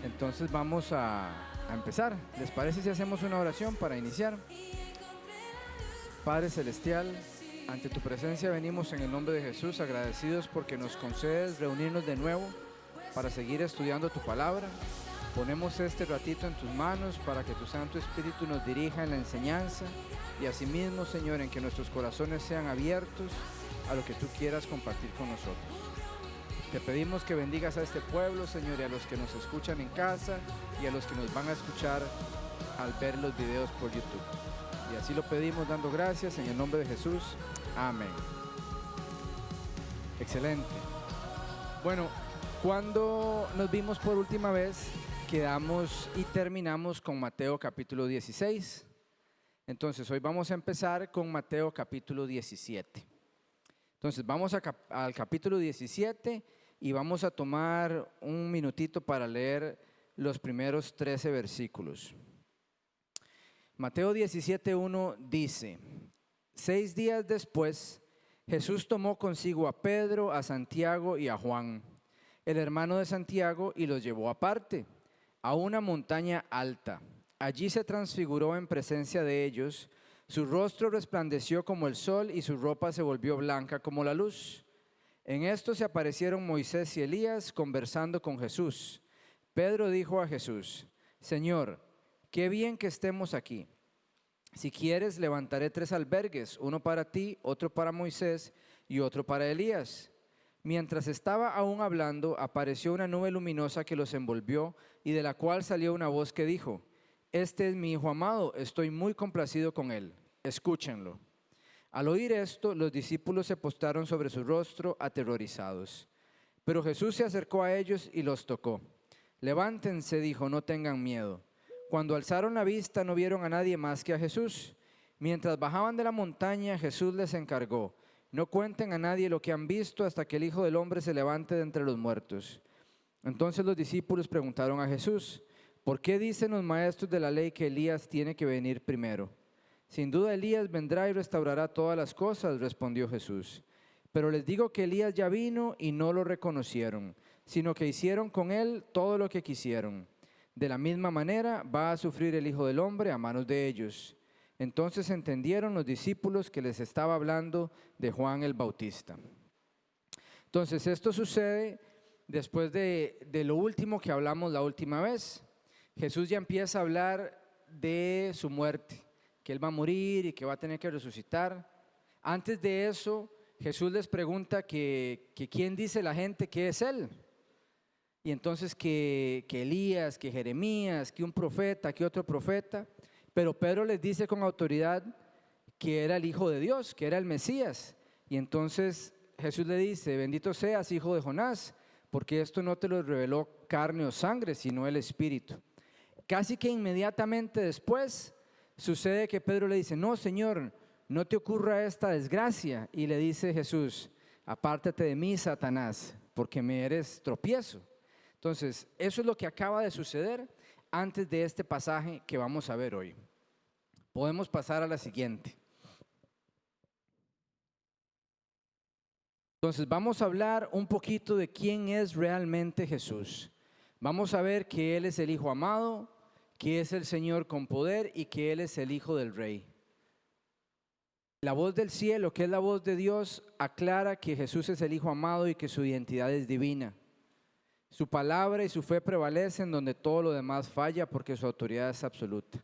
Entonces vamos a empezar. ¿Les parece si hacemos una oración para iniciar? Padre Celestial, ante tu presencia venimos en el nombre de Jesús, agradecidos porque nos concedes reunirnos de nuevo para seguir estudiando tu palabra. Ponemos este ratito en tus manos para que tu Santo Espíritu nos dirija en la enseñanza y asimismo, Señor, en que nuestros corazones sean abiertos a lo que tú quieras compartir con nosotros. Te pedimos que bendigas a este pueblo, Señor, y a los que nos escuchan en casa y a los que nos van a escuchar al ver los videos por YouTube. Y así lo pedimos dando gracias en el nombre de Jesús. Amén. Excelente. Bueno, cuando nos vimos por última vez, quedamos y terminamos con Mateo capítulo 16. Entonces, hoy vamos a empezar con Mateo capítulo 17. Entonces, vamos al capítulo 17 y vamos a tomar un minutito para leer los primeros 13 versículos. Mateo 17:1 dice: 6 días después, Jesús tomó consigo a Pedro, a Santiago y a Juan, el hermano de Santiago, y los llevó aparte, a una montaña alta. Allí se transfiguró en presencia de ellos. Su rostro resplandeció como el sol y su ropa se volvió blanca como la luz. En esto se aparecieron Moisés y Elías conversando con Jesús. Pedro dijo a Jesús: Señor, qué bien que estemos aquí. Si quieres, levantaré 3 albergues, uno para ti, otro para Moisés y otro para Elías. Mientras estaba aún hablando, apareció una nube luminosa que los envolvió y de la cual salió una voz que dijo: Este es mi Hijo amado, estoy muy complacido con él, escúchenlo. Al oír esto, los discípulos se postraron sobre su rostro, aterrorizados. Pero Jesús se acercó a ellos y los tocó. Levántense, dijo, no tengan miedo. Cuando alzaron la vista no vieron a nadie más que a Jesús. Mientras bajaban de la montaña, Jesús les encargó: no cuenten a nadie lo que han visto hasta que el Hijo del Hombre se levante de entre los muertos. Entonces los discípulos preguntaron a Jesús: ¿por qué dicen los maestros de la ley que Elías tiene que venir primero? Sin duda Elías vendrá y restaurará todas las cosas, respondió Jesús. Pero les digo que Elías ya vino y no lo reconocieron, sino que hicieron con él todo lo que quisieron. De la misma manera va a sufrir el Hijo del Hombre a manos de ellos. Entonces entendieron los discípulos que les estaba hablando de Juan el Bautista. Entonces esto sucede después de lo último que hablamos la última vez. Jesús ya empieza a hablar de su muerte, que Él va a morir y que va a tener que resucitar. Antes de eso, Jesús les pregunta que quién dice la gente que es Él. Y entonces que Elías, que Jeremías, que un profeta, que otro profeta. Pero Pedro les dice con autoridad que era el Hijo de Dios, que era el Mesías. Y entonces Jesús le dice: bendito seas, hijo de Jonás, porque esto no te lo reveló carne o sangre, sino el Espíritu. Casi que inmediatamente después sucede que Pedro le dice: no, Señor, no te ocurra esta desgracia. Y le dice Jesús: apártate de mí, Satanás, porque me eres tropiezo. Entonces, eso es lo que acaba de suceder antes de este pasaje que vamos a ver hoy. Podemos pasar a la siguiente. Entonces, vamos a hablar un poquito de quién es realmente Jesús. Vamos a ver que Él es el Hijo amado, que es el Señor con poder y que Él es el Hijo del Rey. La voz del cielo, que es la voz de Dios, aclara que Jesús es el Hijo amado y que su identidad es divina. Su palabra y su fe prevalecen donde todo lo demás falla, porque su autoridad es absoluta.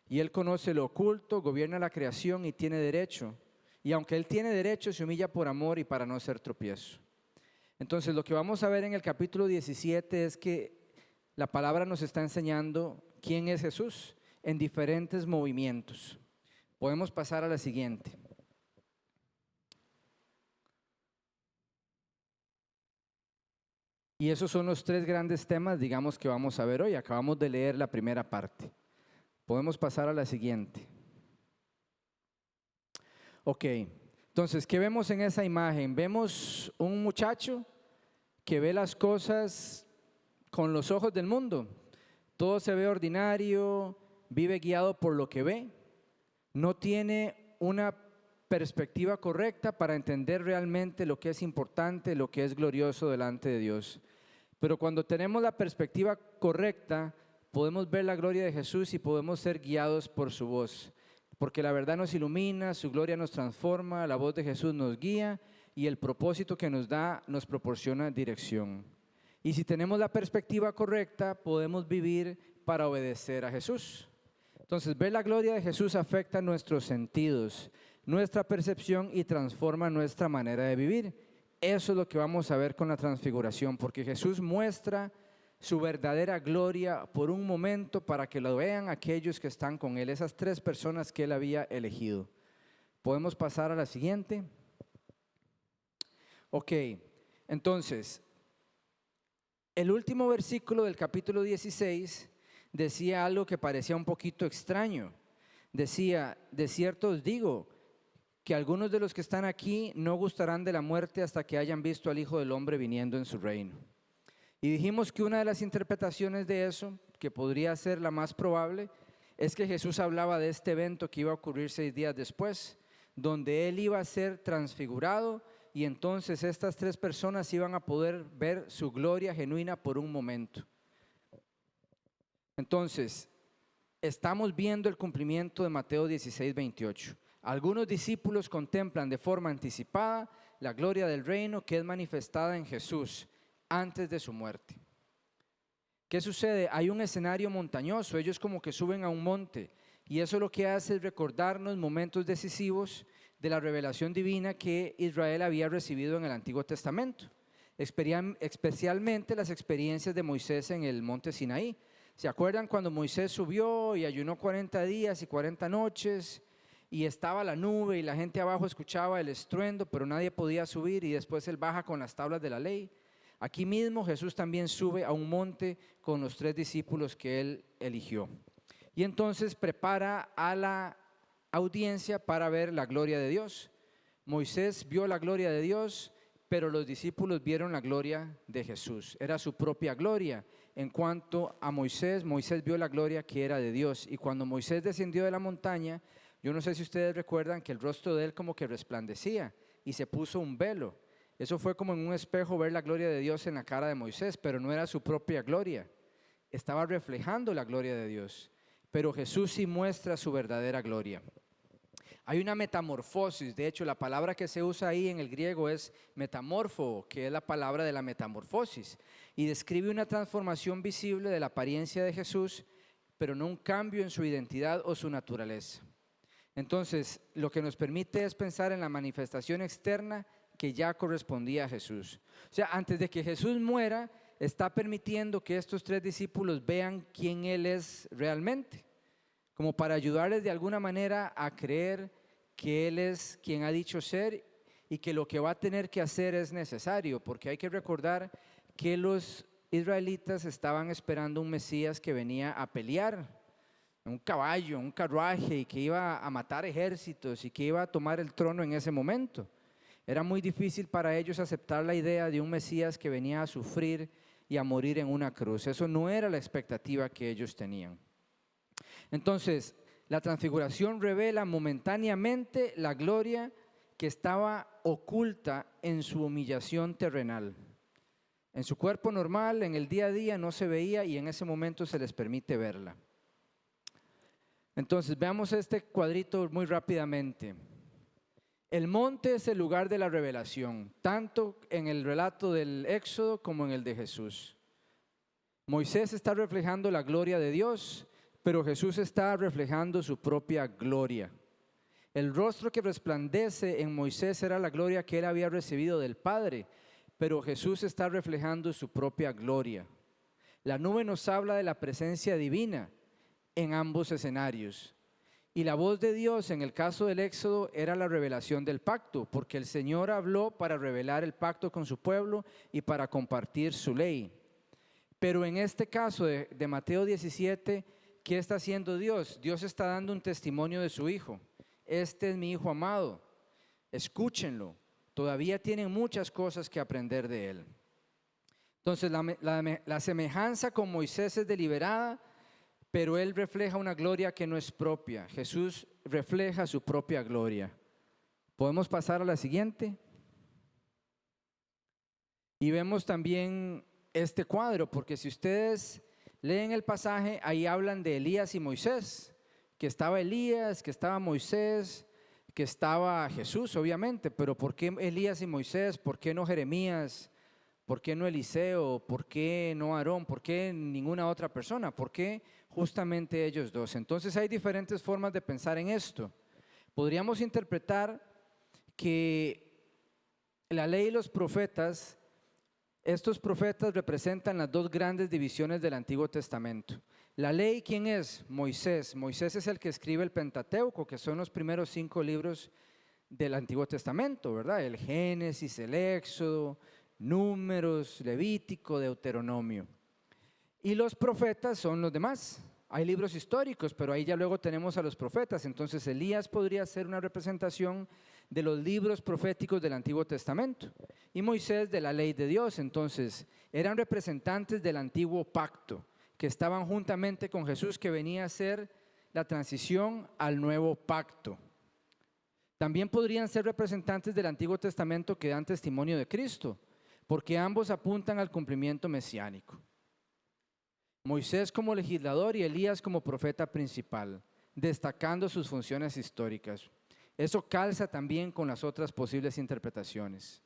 Y Él conoce lo oculto, gobierna la creación y tiene derecho. Y aunque Él tiene derecho, se humilla por amor y para no ser tropiezo. Entonces, lo que vamos a ver en el capítulo 17 es que la palabra nos está enseñando quién es Jesús en diferentes movimientos. Podemos pasar a la siguiente. Y esos son los 3 grandes temas, digamos, que vamos a ver hoy. Acabamos de leer la primera parte. Podemos pasar a la siguiente. Ok, entonces, ¿qué vemos en esa imagen? Vemos un muchacho que ve las cosas con los ojos del mundo. Todo se ve ordinario, vive guiado por lo que ve. No tiene una perspectiva correcta para entender realmente lo que es importante, lo que es glorioso delante de Dios. Pero cuando tenemos la perspectiva correcta, podemos ver la gloria de Jesús y podemos ser guiados por su voz. Porque la verdad nos ilumina, su gloria nos transforma, la voz de Jesús nos guía y el propósito que nos da nos proporciona dirección. Y si tenemos la perspectiva correcta, podemos vivir para obedecer a Jesús. Entonces, ver la gloria de Jesús afecta nuestros sentidos, nuestra percepción y transforma nuestra manera de vivir. Eso es lo que vamos a ver con la transfiguración, porque Jesús muestra su verdadera gloria por un momento para que lo vean aquellos que están con Él, esas 3 personas que Él había elegido. Podemos pasar a la siguiente. Ok, entonces, el último versículo del capítulo 16 decía algo que parecía un poquito extraño. Decía, de cierto os digo, que algunos de los que están aquí no gustarán de la muerte hasta que hayan visto al Hijo del Hombre viniendo en su reino. Y dijimos que una de las interpretaciones de eso, que podría ser la más probable, es que Jesús hablaba de este evento que iba a ocurrir 6 días después, donde Él iba a ser transfigurado y entonces estas 3 personas iban a poder ver su gloria genuina por un momento. Entonces, estamos viendo el cumplimiento de Mateo 16, 28. Algunos discípulos contemplan de forma anticipada la gloria del reino que es manifestada en Jesús antes de su muerte. ¿Qué sucede? Hay un escenario montañoso, ellos como que suben a un monte y eso lo que hace es recordarnos momentos decisivos de la revelación divina que Israel había recibido en el Antiguo Testamento, especialmente las experiencias de Moisés en el monte Sinaí. ¿Se acuerdan cuando Moisés subió y ayunó 40 días y 40 noches y estaba la nube y la gente abajo escuchaba el estruendo, pero nadie podía subir y después él baja con las tablas de la ley? Aquí mismo Jesús también sube a un monte con los 3 discípulos que él eligió. Y entonces prepara a la audiencia para ver la gloria de Dios. Moisés vio la gloria de Dios, pero los discípulos vieron la gloria de Jesús. Era su propia gloria. En cuanto a Moisés, Moisés vio la gloria que era de Dios. Y cuando Moisés descendió de la montaña, yo no sé si ustedes recuerdan que el rostro de él como que resplandecía y se puso un velo. Eso fue como en un espejo ver la gloria de Dios en la cara de Moisés, pero no era su propia gloria. Estaba reflejando la gloria de Dios. Pero Jesús sí muestra su verdadera gloria. Hay una metamorfosis, de hecho la palabra que se usa ahí en el griego es metamorfo, que es la palabra de la metamorfosis, y describe una transformación visible de la apariencia de Jesús, pero no un cambio en su identidad o su naturaleza. Entonces, lo que nos permite es pensar en la manifestación externa que ya correspondía a Jesús. O sea, antes de que Jesús muera, está permitiendo que estos 3 discípulos vean quién Él es realmente, como para ayudarles de alguna manera a creer que Él es quien ha dicho ser y que lo que va a tener que hacer es necesario, porque hay que recordar que los israelitas estaban esperando un Mesías que venía a pelear, un caballo, un carruaje, y que iba a matar ejércitos y que iba a tomar el trono en ese momento. Era muy difícil para ellos aceptar la idea de un Mesías que venía a sufrir y a morir en una cruz. Eso no era la expectativa que ellos tenían. Entonces, la transfiguración revela momentáneamente la gloria que estaba oculta en su humillación terrenal. En su cuerpo normal, en el día a día no se veía y en ese momento se les permite verla. Entonces, veamos este cuadrito muy rápidamente. El monte es el lugar de la revelación, tanto en el relato del Éxodo como en el de Jesús. Moisés está reflejando la gloria de Dios, pero Jesús está reflejando su propia gloria. El rostro que resplandece en Moisés era la gloria que él había recibido del Padre, pero Jesús está reflejando su propia gloria. La nube nos habla de la presencia divina en ambos escenarios. Y la voz de Dios en el caso del Éxodo era la revelación del pacto, porque el Señor habló para revelar el pacto con su pueblo y para compartir su ley. Pero en este caso de Mateo 17, ¿qué está haciendo Dios? Dios está dando un testimonio de su Hijo. Este es mi Hijo amado, escúchenlo, todavía tienen muchas cosas que aprender de Él. Entonces la semejanza con Moisés es deliberada, pero Él refleja una gloria que no es propia. Jesús refleja su propia gloria. ¿Podemos pasar a la siguiente? Y vemos también este cuadro, porque si ustedes leen el pasaje, ahí hablan de Elías y Moisés, que estaba Elías, que estaba Moisés, que estaba Jesús, obviamente, pero ¿por qué Elías y Moisés? ¿Por qué no Jeremías? ¿Por qué no Eliseo? ¿Por qué no Aarón? ¿Por qué ninguna otra persona? ¿Por qué justamente ellos dos? Entonces hay diferentes formas de pensar en esto. Podríamos interpretar que la ley y los profetas, estos profetas representan las dos grandes divisiones del Antiguo Testamento. La ley, ¿quién es? Moisés. Moisés es el que escribe el Pentateuco, que son los primeros 5 libros del Antiguo Testamento, ¿verdad? El Génesis, el Éxodo, Números, Levítico, Deuteronomio. Y los profetas son los demás. Hay libros históricos, pero ahí ya luego tenemos a los profetas. Entonces Elías podría ser una representación de los libros proféticos del Antiguo Testamento y Moisés de la ley de Dios. Entonces eran representantes del antiguo pacto que estaban juntamente con Jesús, que venía a ser la transición al nuevo pacto. También podrían ser representantes del Antiguo Testamento que dan testimonio de Cristo, porque ambos apuntan al cumplimiento mesiánico. Moisés como legislador y Elías como profeta principal, destacando sus funciones históricas. Eso calza también con las otras posibles interpretaciones.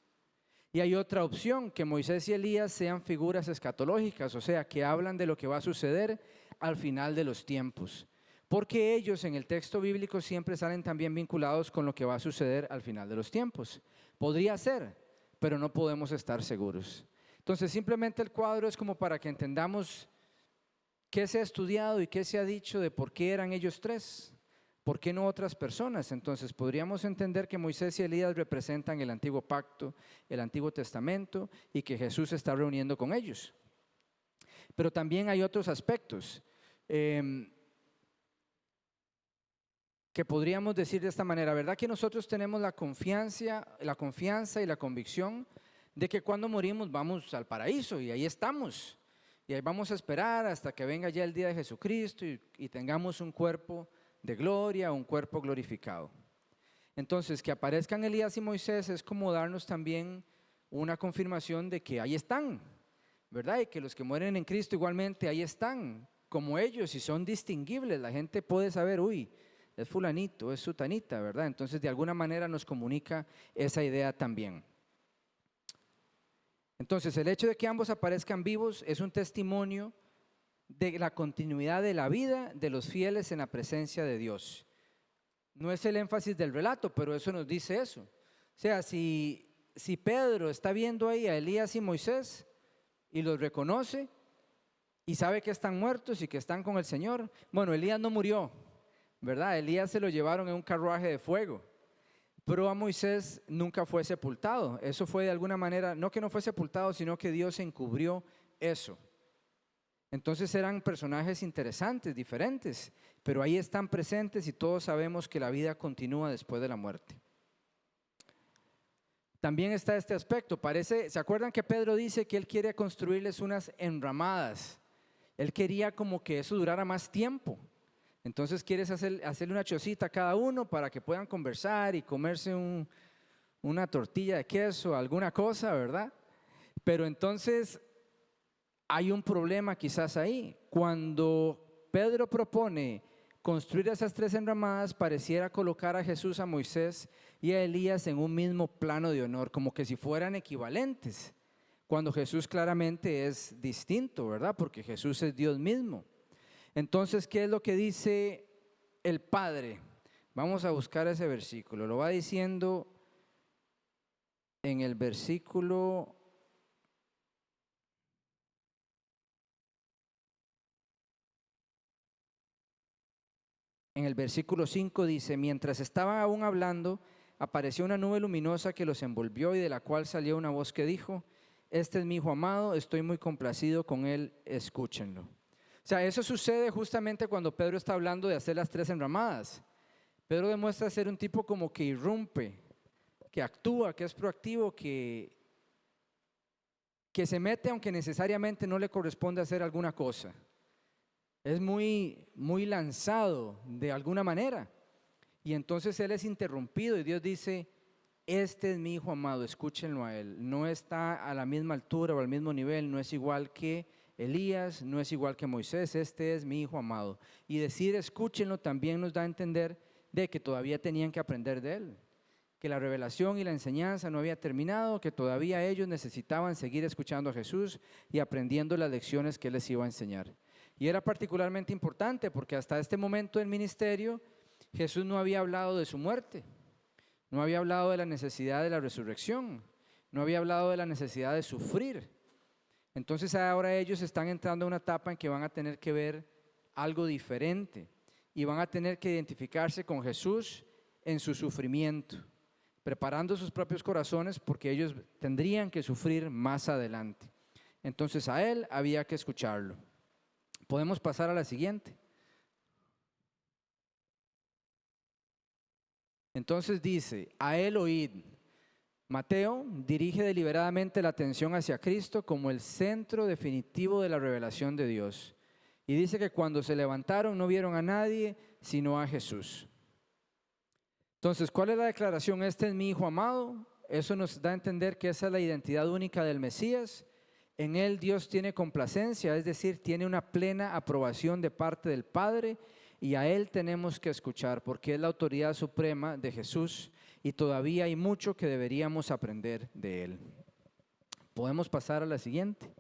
Y hay otra opción, que Moisés y Elías sean figuras escatológicas, o sea, que hablan de lo que va a suceder al final de los tiempos, porque ellos en el texto bíblico siempre salen también vinculados con lo que va a suceder al final de los tiempos. Podría ser, pero no podemos estar seguros. Entonces simplemente el cuadro es como para que entendamos qué se ha estudiado y qué se ha dicho de por qué eran ellos tres, por qué no otras personas. Entonces podríamos entender que Moisés y Elías representan el antiguo pacto, el Antiguo Testamento, y que Jesús se está reuniendo con ellos. Pero también hay otros aspectos que podríamos decir de esta manera, ¿verdad? Que nosotros tenemos la confianza y la convicción de que cuando morimos vamos al paraíso y ahí estamos. Y ahí vamos a esperar hasta que venga ya el día de Jesucristo y tengamos un cuerpo de gloria, un cuerpo glorificado. Entonces, que aparezcan Elías y Moisés es como darnos también una confirmación de que ahí están, ¿verdad? Y que los que mueren en Cristo igualmente ahí están, como ellos, y son distinguibles. La gente puede saber, uy, es fulanito, es sutanita, ¿verdad? Entonces, de alguna manera nos comunica esa idea también. Entonces, el hecho de que ambos aparezcan vivos es un testimonio de la continuidad de la vida de los fieles en la presencia de Dios. No es el énfasis del relato, pero eso nos dice eso. O sea, si Pedro está viendo ahí a Elías y Moisés y los reconoce y sabe que están muertos y que están con el Señor, bueno, Elías no murió, ¿verdad? Elías se lo llevaron en un carruaje de fuego. Pero a Moisés nunca fue sepultado. Eso fue de alguna manera, no que no fue sepultado, sino que Dios encubrió eso. Entonces eran personajes interesantes, diferentes, pero ahí están presentes y todos sabemos que la vida continúa después de la muerte. También está este aspecto, ¿se acuerdan que Pedro dice que él quiere construirles unas enramadas? Él quería como que eso durara más tiempo. Entonces quieres hacerle una chocita a cada uno para que puedan conversar y comerse una tortilla de queso, alguna cosa, ¿verdad? Pero entonces hay un problema quizás ahí. Cuando Pedro propone construir esas 3 enramadas, pareciera colocar a Jesús, a Moisés y a Elías en un mismo plano de honor, como que si fueran equivalentes, cuando Jesús claramente es distinto, ¿verdad? Porque Jesús es Dios mismo. Entonces, ¿qué es lo que dice el Padre? Vamos a buscar ese versículo. Lo va diciendo en el versículo 5 dice: mientras estaban aún hablando, apareció una nube luminosa que los envolvió y de la cual salió una voz que dijo: este es mi hijo amado, estoy muy complacido con él, escúchenlo. O sea, eso sucede justamente cuando Pedro está hablando de hacer las 3 enramadas. Pedro demuestra ser un tipo como que irrumpe, que actúa, que es proactivo, que se mete aunque necesariamente no le corresponde hacer alguna cosa. Es muy lanzado de alguna manera. Y entonces él es interrumpido y Dios dice: este es mi hijo amado, escúchenlo a él. No está a la misma altura o al mismo nivel, no es igual que Elías, no es igual que Moisés, este es mi hijo amado. Y decir escúchenlo también nos da a entender de que todavía tenían que aprender de él, que la revelación y la enseñanza no había terminado, que todavía ellos necesitaban seguir escuchando a Jesús y aprendiendo las lecciones que él les iba a enseñar. Y era particularmente importante porque hasta este momento del ministerio Jesús no había hablado de su muerte, no había hablado de la necesidad de la resurrección, no había hablado de la necesidad de sufrir. Entonces ahora ellos están entrando a una etapa en que van a tener que ver algo diferente y van a tener que identificarse con Jesús en su sufrimiento, preparando sus propios corazones porque ellos tendrían que sufrir más adelante. Entonces a él había que escucharlo. Podemos pasar a la siguiente. Entonces dice, a él oíd. Mateo dirige deliberadamente la atención hacia Cristo como el centro definitivo de la revelación de Dios. Y dice que cuando se levantaron no vieron a nadie sino a Jesús. Entonces, ¿cuál es la declaración? Este es mi hijo amado. Eso nos da a entender que esa es la identidad única del Mesías. En él Dios tiene complacencia, es decir, tiene una plena aprobación de parte del Padre, y a él tenemos que escuchar porque es la autoridad suprema de Jesús y todavía hay mucho que deberíamos aprender de él. Podemos pasar a la siguiente.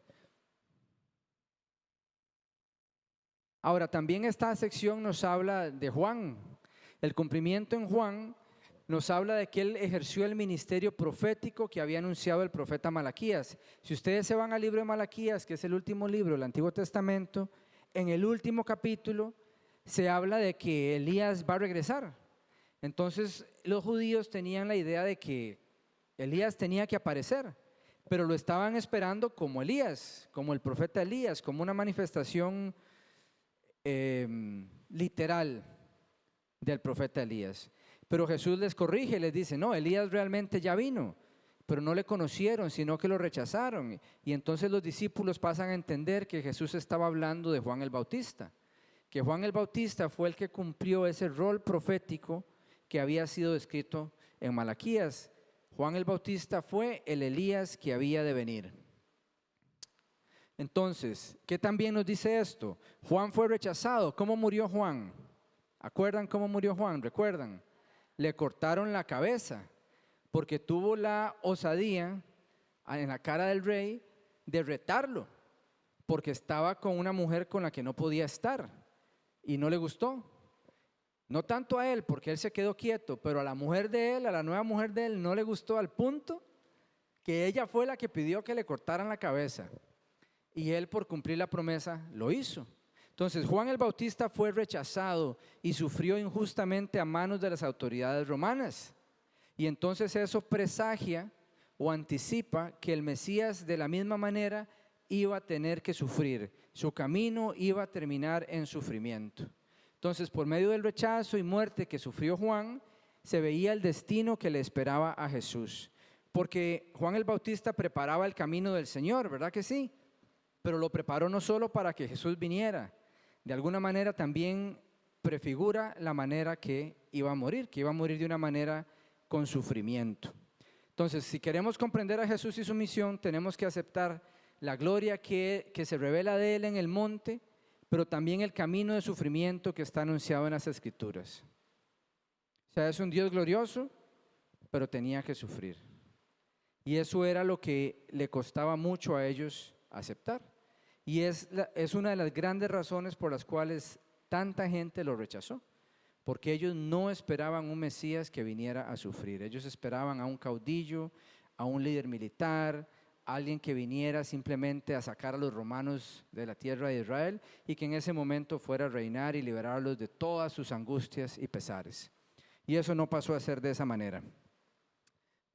Ahora, también esta sección nos habla de Juan. El cumplimiento en Juan nos habla de que él ejerció el ministerio profético que había anunciado el profeta Malaquías. Si ustedes se van al libro de Malaquías, que es el último libro del Antiguo Testamento, en el último capítulo se habla de que Elías va a regresar. Entonces los judíos tenían la idea de que Elías tenía que aparecer, pero lo estaban esperando como Elías, como el profeta Elías, como una manifestación literal del profeta Elías. Pero Jesús les corrige, les dice, no, Elías realmente ya vino, pero no le conocieron, sino que lo rechazaron. Y entonces los discípulos pasan a entender que Jesús estaba hablando de Juan el Bautista, que Juan el Bautista fue el que cumplió ese rol profético que había sido descrito en Malaquías. Juan el Bautista fue el Elías que había de venir. Entonces, ¿qué también nos dice esto? Juan fue rechazado. ¿Cómo murió Juan? ¿Acuerdan cómo murió Juan? ¿Recuerdan? Le cortaron la cabeza porque tuvo la osadía en la cara del rey de retarlo, porque estaba con una mujer con la que no podía estar y no le gustó. No tanto a él, porque él se quedó quieto, pero a la mujer de él, a la nueva mujer de él, no le gustó al punto que ella fue la que pidió que le cortaran la cabeza. Y él, por cumplir la promesa, lo hizo. Entonces Juan el Bautista fue rechazado y sufrió injustamente a manos de las autoridades romanas. Y entonces eso presagia o anticipa que el Mesías de la misma manera iba a tener que sufrir. Su camino iba a terminar en sufrimiento. Entonces, por medio del rechazo y muerte que sufrió Juan, se veía el destino que le esperaba a Jesús. Porque Juan el Bautista preparaba el camino del Señor, ¿verdad que sí? Pero lo preparó no solo para que Jesús viniera, de alguna manera también prefigura la manera que iba a morir de una manera con sufrimiento. Entonces, si queremos comprender a Jesús y su misión, tenemos que aceptar la gloria que se revela de él en el monte, pero también el camino de sufrimiento que está anunciado en las Escrituras. O sea, es un Dios glorioso, pero tenía que sufrir. Y eso era lo que le costaba mucho a ellos aceptar. Y es una de las grandes razones por las cuales tanta gente lo rechazó. Porque ellos no esperaban un Mesías que viniera a sufrir. Ellos esperaban a un caudillo, a un líder militar, a alguien que viniera simplemente a sacar a los romanos de la tierra de Israel y que en ese momento fuera a reinar y liberarlos de todas sus angustias y pesares. Y eso no pasó a ser de esa manera.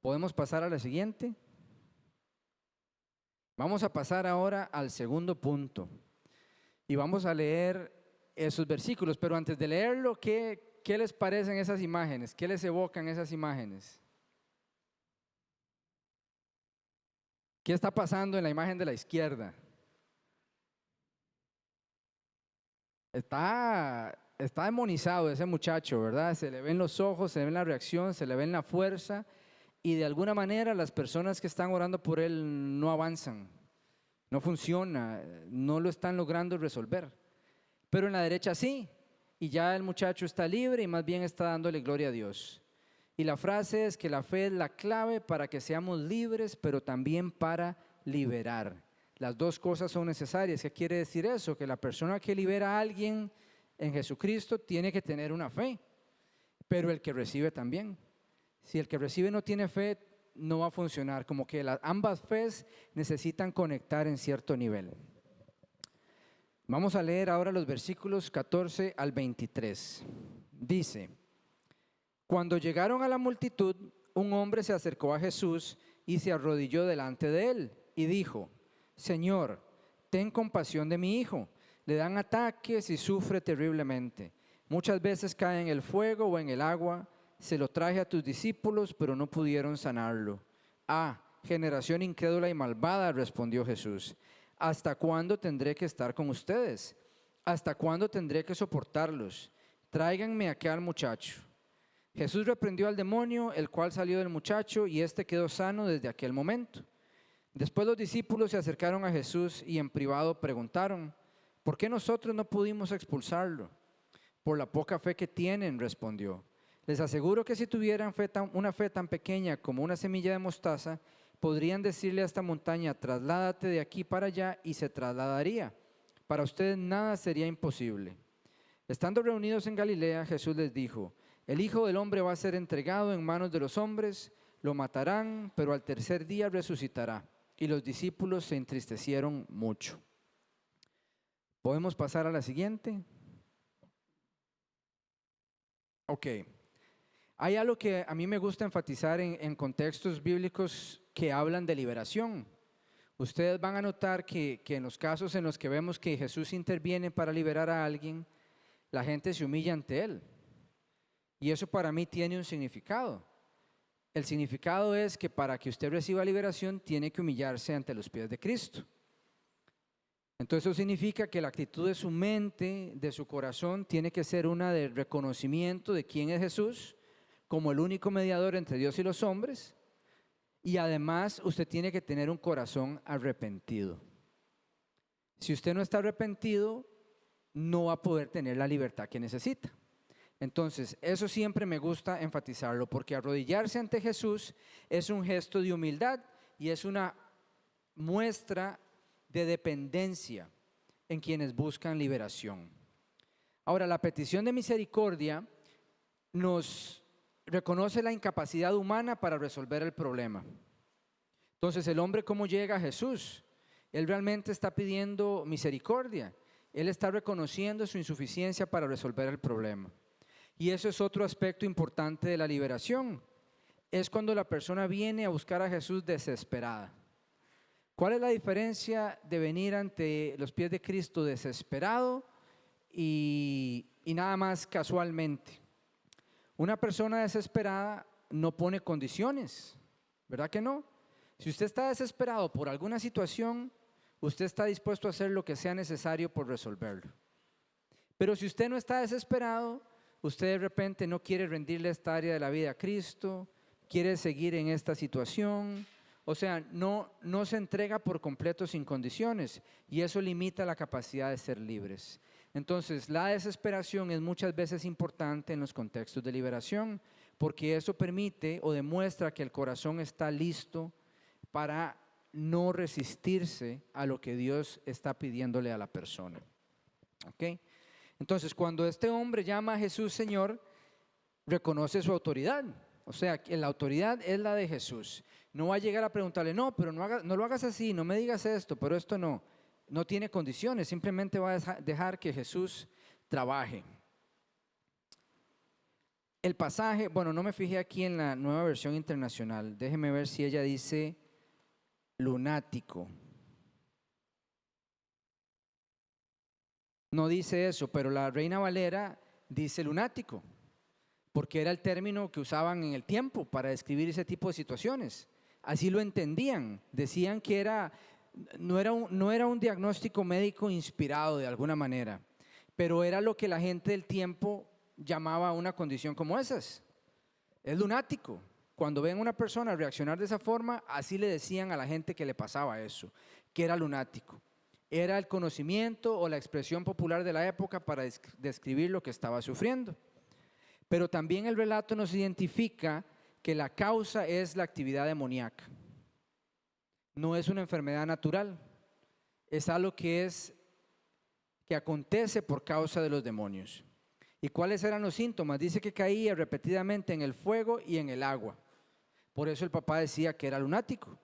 ¿Podemos pasar a la siguiente? Vamos a pasar ahora al segundo punto y vamos a leer esos versículos, pero antes de leerlo, ¿qué les parecen esas imágenes? ¿Qué les evocan esas imágenes? ¿Qué está pasando en la imagen de la izquierda? Está demonizado ese muchacho, ¿verdad? Se le ven los ojos, se le ven la reacción, se le ven la fuerza y de alguna manera las personas que están orando por él no avanzan, no funciona, no lo están logrando resolver. Pero en la derecha sí, y ya el muchacho está libre y más bien está dándole gloria a Dios. Y la frase es que la fe es la clave para que seamos libres, pero también para liberar. Las dos cosas son necesarias. ¿Qué quiere decir eso? Que la persona que libera a alguien en Jesucristo tiene que tener una fe, pero el que recibe también. Si el que recibe no tiene fe, no va a funcionar. Como que ambas fes necesitan conectar en cierto nivel. Vamos a leer ahora los versículos 14 al 23. Dice: cuando llegaron a la multitud, un hombre se acercó a Jesús y se arrodilló delante de él y dijo: Señor, ten compasión de mi hijo. Le dan ataques y sufre terriblemente. Muchas veces cae en el fuego o en el agua. Se lo traje a tus discípulos, pero no pudieron sanarlo. Ah, generación incrédula y malvada, respondió Jesús. ¿Hasta cuándo tendré que estar con ustedes? ¿Hasta cuándo tendré que soportarlos? Tráiganme acá al muchacho. Jesús reprendió al demonio, el cual salió del muchacho, y éste quedó sano desde aquel momento. Después los discípulos se acercaron a Jesús y en privado preguntaron: ¿por qué nosotros no pudimos expulsarlo? Por la poca fe que tienen, respondió. Les aseguro que si tuvieran una fe tan pequeña como una semilla de mostaza, podrían decirle a esta montaña: trasládate de aquí para allá, y se trasladaría. Para ustedes nada sería imposible. Estando reunidos en Galilea, Jesús les dijo: el Hijo del Hombre va a ser entregado en manos de los hombres, lo matarán, pero al tercer día resucitará. Y los discípulos se entristecieron mucho. ¿Podemos pasar a la siguiente? Ok. Hay algo que a mí me gusta enfatizar en contextos bíblicos que hablan de liberación. Ustedes van a notar que en los casos en los que vemos que Jesús interviene para liberar a alguien, la gente se humilla ante él. Y eso para mí tiene un significado. El significado es que para que usted reciba liberación tiene que humillarse ante los pies de Cristo. Entonces eso significa que la actitud de su mente, de su corazón, tiene que ser una de reconocimiento de quién es Jesús como el único mediador entre Dios y los hombres, y además usted tiene que tener un corazón arrepentido. Si usted no está arrepentido, no va a poder tener la libertad que necesita. Entonces, eso siempre me gusta enfatizarlo, porque arrodillarse ante Jesús es un gesto de humildad y es una muestra de dependencia en quienes buscan liberación. Ahora, la petición de misericordia nos reconoce la incapacidad humana para resolver el problema. Entonces, el hombre, ¿cómo llega a Jesús? Él realmente está pidiendo misericordia. Él está reconociendo su insuficiencia para resolver el problema. Y eso es otro aspecto importante de la liberación. Es cuando la persona viene a buscar a Jesús desesperada. ¿Cuál es la diferencia de venir ante los pies de Cristo desesperado y nada más casualmente? Una persona desesperada no pone condiciones, ¿verdad que no? Si usted está desesperado por alguna situación, usted está dispuesto a hacer lo que sea necesario por resolverlo. Pero si usted no está desesperado, usted de repente no quiere rendirle esta área de la vida a Cristo, quiere seguir en esta situación, o sea, no se entrega por completo sin condiciones, y eso limita la capacidad de ser libres. Entonces, la desesperación es muchas veces importante en los contextos de liberación, porque eso permite o demuestra que el corazón está listo para no resistirse a lo que Dios está pidiéndole a la persona. ¿Ok? Entonces, cuando este hombre llama a Jesús Señor, reconoce su autoridad. O sea, que la autoridad es la de Jesús. No va a llegar a preguntarle: no, pero no lo hagas así, no me digas esto, pero esto no. No tiene condiciones, simplemente va a dejar que Jesús trabaje. El pasaje, bueno, no me fijé aquí en la Nueva Versión Internacional. Déjeme ver si ella dice lunático. No dice eso, pero la Reina Valera dice lunático, porque era el término que usaban en el tiempo para describir ese tipo de situaciones. Así lo entendían, decían que no era un diagnóstico médico inspirado de alguna manera, pero era lo que la gente del tiempo llamaba una condición como esas. Es lunático. cuando ven a una persona reaccionar de esa forma, así le decían a la gente que le pasaba eso, que era lunático. Era el conocimiento o la expresión popular de la época para describir lo que estaba sufriendo. Pero también el relato nos identifica que la causa es la actividad demoníaca. No es una enfermedad natural, es algo que acontece por causa de los demonios. ¿Y cuáles eran los síntomas? Dice que caía repetidamente en el fuego y en el agua. Por eso el papá decía que era lunático.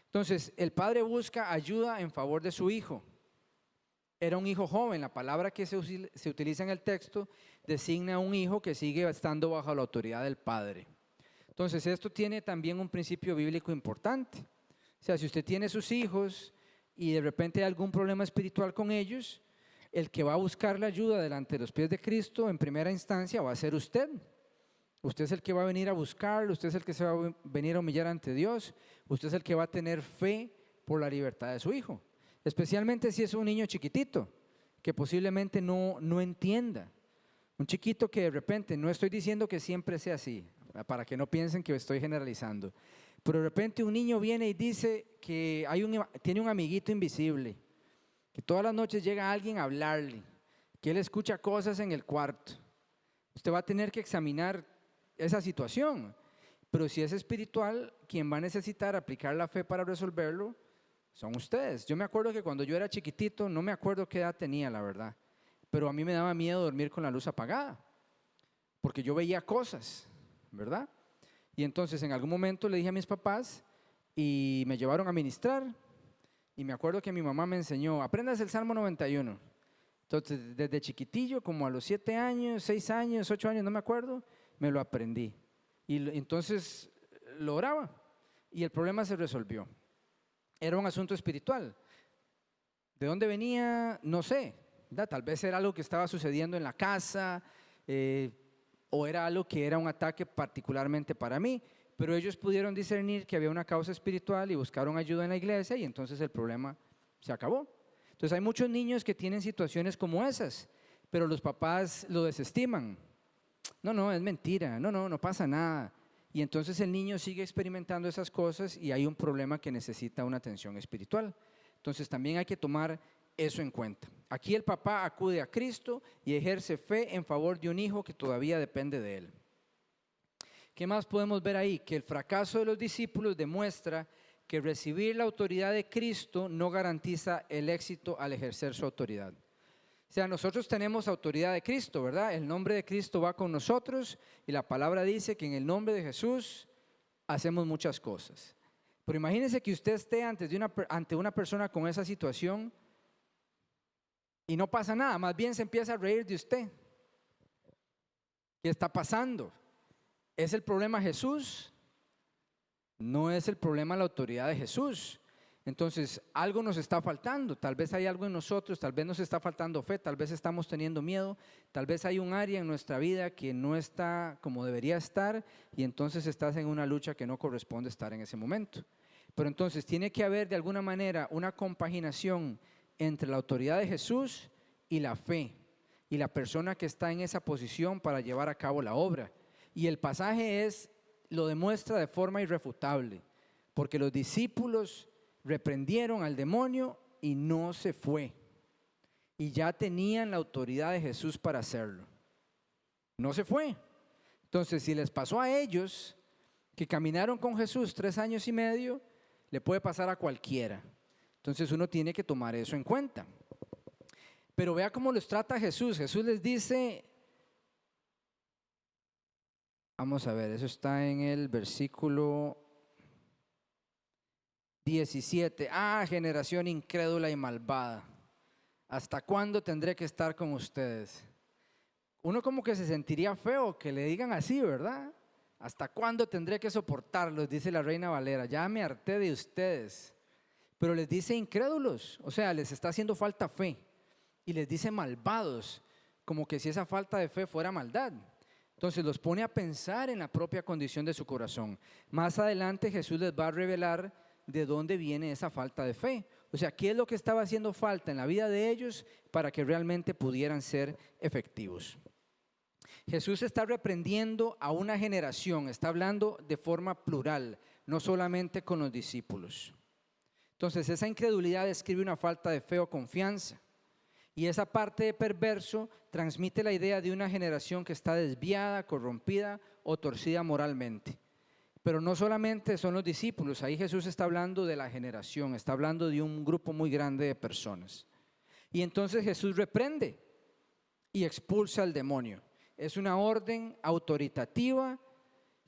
Entonces, el padre busca ayuda en favor de su hijo. Era un hijo joven. La palabra que se utiliza en el texto designa a un hijo que sigue estando bajo la autoridad del padre. Entonces, esto tiene también un principio bíblico importante. O sea, si usted tiene sus hijos y de repente hay algún problema espiritual con ellos, el que va a buscar la ayuda delante de los pies de Cristo en primera instancia va a ser usted. Usted es el que va a venir a buscarlo, usted es el que se va a venir a humillar ante Dios, usted es el que va a tener fe por la libertad de su hijo. Especialmente si es un niño chiquitito, que posiblemente no entienda. Un chiquito que de repente, no estoy diciendo que siempre sea así, para que no piensen que estoy generalizando, pero de repente un niño viene y dice que tiene un amiguito invisible, que todas las noches llega alguien a hablarle, que él escucha cosas en el cuarto. Usted va a tener que examinar esa situación, pero si es espiritual, quien va a necesitar aplicar la fe para resolverlo son ustedes. Yo me acuerdo que cuando yo era chiquitito, no me acuerdo qué edad tenía, la verdad, pero a mí me daba miedo dormir con la luz apagada, porque yo veía cosas, ¿verdad? Y entonces en algún momento le dije a mis papás y me llevaron a ministrar. Y me acuerdo que mi mamá me enseñó, aprendas el Salmo 91. Entonces, desde chiquitillo, como a los 7 años, 6 años, 8 años, no me acuerdo, me lo aprendí. Y entonces lo oraba y el problema se resolvió. Era un asunto espiritual. ¿De dónde venía? No sé, ¿verdad? Tal vez era algo que estaba sucediendo en la casa o era algo que era un ataque particularmente para mí. Pero ellos pudieron discernir que había una causa espiritual y buscaron ayuda en la iglesia y entonces el problema se acabó. Entonces hay muchos niños que tienen situaciones como esas, pero los papás lo desestiman. No, es mentira, no pasa nada. Y entonces el niño sigue experimentando esas cosas y hay un problema que necesita una atención espiritual. Entonces también hay que tomar eso en cuenta. Aquí el papá acude a Cristo y ejerce fe en favor de un hijo que todavía depende de él. ¿Qué más podemos ver ahí? Que el fracaso de los discípulos demuestra que recibir la autoridad de Cristo no garantiza el éxito al ejercer su autoridad. O sea, nosotros tenemos autoridad de Cristo, ¿verdad? El nombre de Cristo va con nosotros y la palabra dice que en el nombre de Jesús hacemos muchas cosas. Pero imagínense que usted esté ante una persona con esa situación y no pasa nada, más bien se empieza a reír de usted. ¿Qué está pasando? ¿Es el problema Jesús? No es el problema la autoridad de Jesús. Entonces, algo nos está faltando. Tal vez hay algo en nosotros, tal vez nos está faltando fe, tal vez estamos teniendo miedo, tal vez hay un área en nuestra vida que no está como debería estar y entonces estás en una lucha que no corresponde estar en ese momento. Pero entonces tiene que haber de alguna manera una compaginación entre la autoridad de Jesús y la fe y la persona que está en esa posición para llevar a cabo la obra. Y el pasaje lo demuestra de forma irrefutable, porque los discípulos reprendieron al demonio y no se fue. Y ya tenían la autoridad de Jesús para hacerlo. No se fue. Entonces, si les pasó a ellos, que caminaron con Jesús 3 años y medio, le puede pasar a cualquiera. Entonces uno tiene que tomar eso en cuenta. Pero vea cómo los trata Jesús. Jesús les dice... Vamos a ver, eso está en el versículo 17. Generación incrédula y malvada, ¿hasta cuándo tendré que estar con ustedes? Uno como que se sentiría feo que le digan así, ¿verdad? ¿Hasta cuándo tendré que soportarlos? Dice la Reina Valera, ya me harté de ustedes. Pero les dice incrédulos, o sea, les está haciendo falta fe. Y les dice malvados, como que si esa falta de fe fuera maldad. Entonces los pone a pensar en la propia condición de su corazón. Más adelante Jesús les va a revelar de dónde viene esa falta de fe. O sea, qué es lo que estaba haciendo falta en la vida de ellos para que realmente pudieran ser efectivos. Jesús está reprendiendo a una generación, está hablando de forma plural, no solamente con los discípulos. Entonces, esa incredulidad describe una falta de fe o confianza. Y esa parte de perverso transmite la idea de una generación que está desviada, corrompida o torcida moralmente. Pero no solamente son los discípulos, ahí Jesús está hablando de la generación, está hablando de un grupo muy grande de personas. Y entonces Jesús reprende y expulsa al demonio. Es una orden autoritativa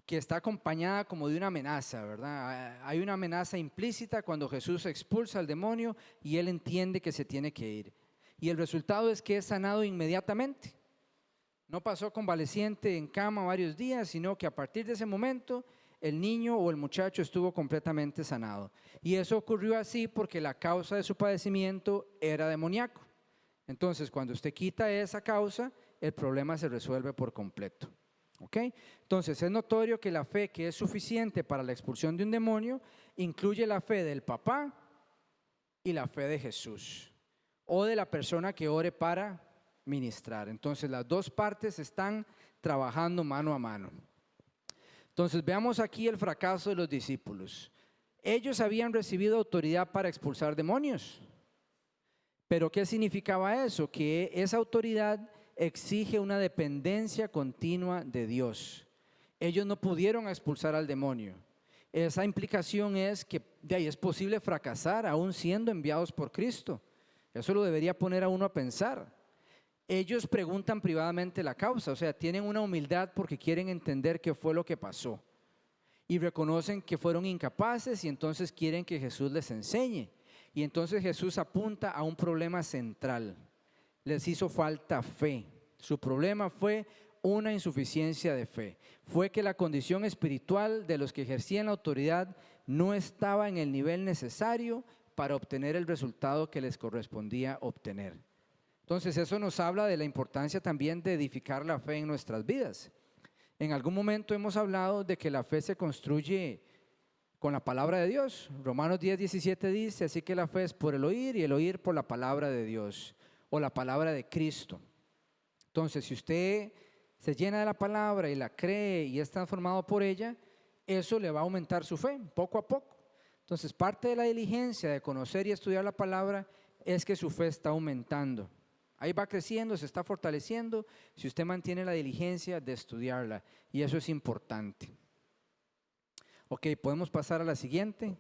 que está acompañada como de una amenaza, ¿verdad? Hay una amenaza implícita cuando Jesús expulsa al demonio y él entiende que se tiene que ir. Y el resultado es que es sanado inmediatamente. No pasó convaleciente en cama varios días, sino que a partir de ese momento el niño o el muchacho estuvo completamente sanado. Y eso ocurrió así porque la causa de su padecimiento era demoníaco. Entonces, cuando usted quita esa causa, el problema se resuelve por completo. ¿Ok? Entonces, es notorio que la fe que es suficiente para la expulsión de un demonio incluye la fe del papá y la fe de Jesús o de la persona que ore para ministrar. Entonces, las dos partes están trabajando mano a mano. Entonces, veamos aquí el fracaso de los discípulos. Ellos habían recibido autoridad para expulsar demonios. Pero ¿qué significaba eso? Que esa autoridad exige una dependencia continua de Dios. Ellos no pudieron expulsar al demonio. Esa implicación es que de ahí es posible fracasar aún siendo enviados por Cristo. Eso lo debería poner a uno a pensar. Ellos preguntan privadamente la causa, o sea, tienen una humildad porque quieren entender qué fue lo que pasó. Y reconocen que fueron incapaces y entonces quieren que Jesús les enseñe. Y entonces Jesús apunta a un problema central. Les hizo falta fe. Su problema fue una insuficiencia de fe. Fue que la condición espiritual de los que ejercían la autoridad no estaba en el nivel necesario para obtener el resultado que les correspondía obtener. Entonces eso nos habla de la importancia también de edificar la fe en nuestras vidas. En algún momento hemos hablado de que la fe se construye con la palabra de Dios. Romanos 10:17 dice, así que la fe es por el oír y el oír por la palabra de Dios o la palabra de Cristo. Entonces, si usted se llena de la palabra y la cree y es transformado por ella, eso le va a aumentar su fe poco a poco. Entonces, parte de la diligencia de conocer y estudiar la palabra es que su fe está aumentando. Ahí va creciendo, se está fortaleciendo si usted mantiene la diligencia de estudiarla, y eso es importante. Ok, podemos pasar a la siguiente.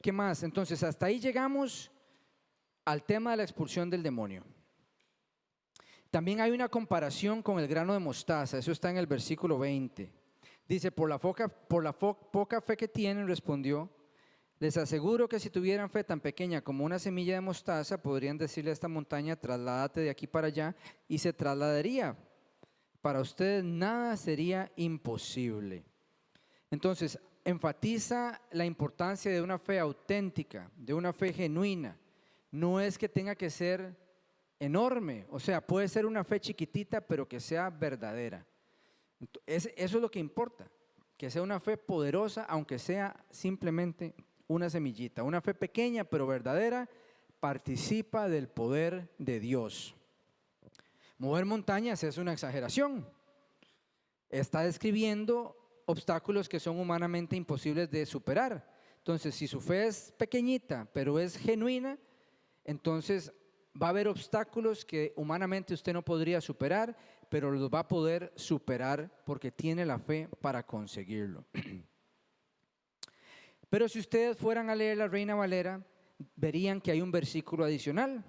¿Qué más? Entonces, hasta ahí llegamos al tema de la expulsión del demonio. También hay una comparación con el grano de mostaza, eso está en el versículo 20. Dice, por la poca fe que tienen, respondió, les aseguro que si tuvieran fe tan pequeña como una semilla de mostaza, podrían decirle a esta montaña, trasládate de aquí para allá, y se trasladaría. Para ustedes nada sería imposible. Entonces, enfatiza la importancia de una fe auténtica, de una fe genuina. No es que tenga que ser enorme, o sea, puede ser una fe chiquitita, pero que sea verdadera. Eso es lo que importa, que sea una fe poderosa, aunque sea simplemente una semillita. Una fe pequeña, pero verdadera, participa del poder de Dios. Mover montañas es una exageración. Está describiendo obstáculos que son humanamente imposibles de superar. Entonces, si su fe es pequeñita, pero es genuina, entonces va a haber obstáculos que humanamente usted no podría superar, pero los va a poder superar porque tiene la fe para conseguirlo. Pero si ustedes fueran a leer la Reina Valera, verían que hay un versículo adicional.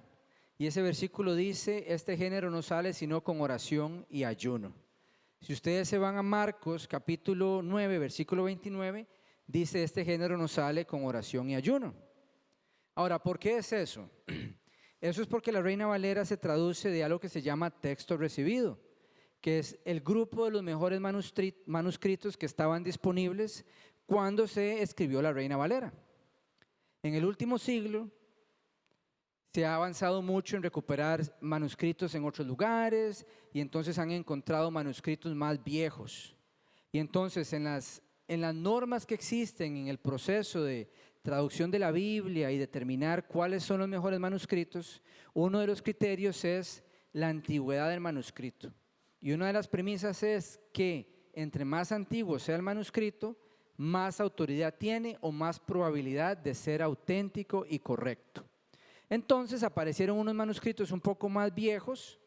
Y ese versículo dice, este género no sale sino con oración y ayuno. Si ustedes se van a Marcos capítulo 9, versículo 29, dice, este género no sale con oración y ayuno. Ahora, ¿por qué es eso? Eso es porque la Reina Valera se traduce de algo que se llama texto recibido, que es el grupo de los mejores manuscritos que estaban disponibles cuando se escribió la Reina Valera. En el último siglo se ha avanzado mucho en recuperar manuscritos en otros lugares y entonces han encontrado manuscritos más viejos. Y entonces en las normas que existen en el proceso de traducción de la Biblia y determinar cuáles son los mejores manuscritos, uno de los criterios es la antigüedad del manuscrito. Y una de las premisas es que entre más antiguo sea el manuscrito, más autoridad tiene o más probabilidad de ser auténtico y correcto. Entonces aparecieron unos manuscritos un poco más viejos,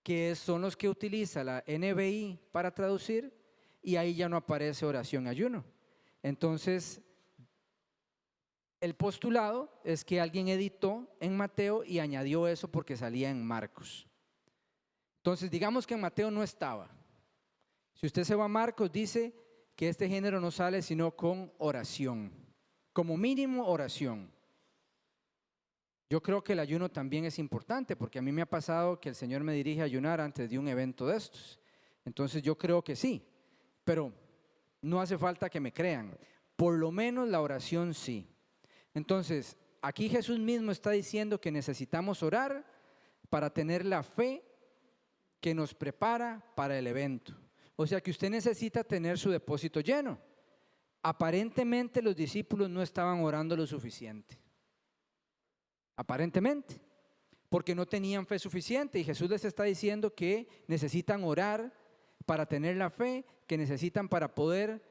que son los que utiliza la NBI para traducir, y ahí ya no aparece oración y ayuno. Entonces, el postulado es que alguien editó en Mateo y añadió eso porque salía en Marcos. Entonces, digamos que en Mateo no estaba. Si usted se va a Marcos, dice que este género no sale sino con oración, como mínimo oración. Yo creo que el ayuno también es importante, porque a mí me ha pasado que el Señor me dirige a ayunar antes de un evento de estos. Entonces yo creo que sí, pero no hace falta que me crean. Por lo menos la oración sí. Entonces, aquí Jesús mismo está diciendo que necesitamos orar para tener la fe que nos prepara para el evento. O sea que usted necesita tener su depósito lleno. Aparentemente los discípulos no estaban orando lo suficiente. Aparentemente, porque no tenían fe suficiente, y Jesús les está diciendo que necesitan orar para tener la fe que necesitan para poder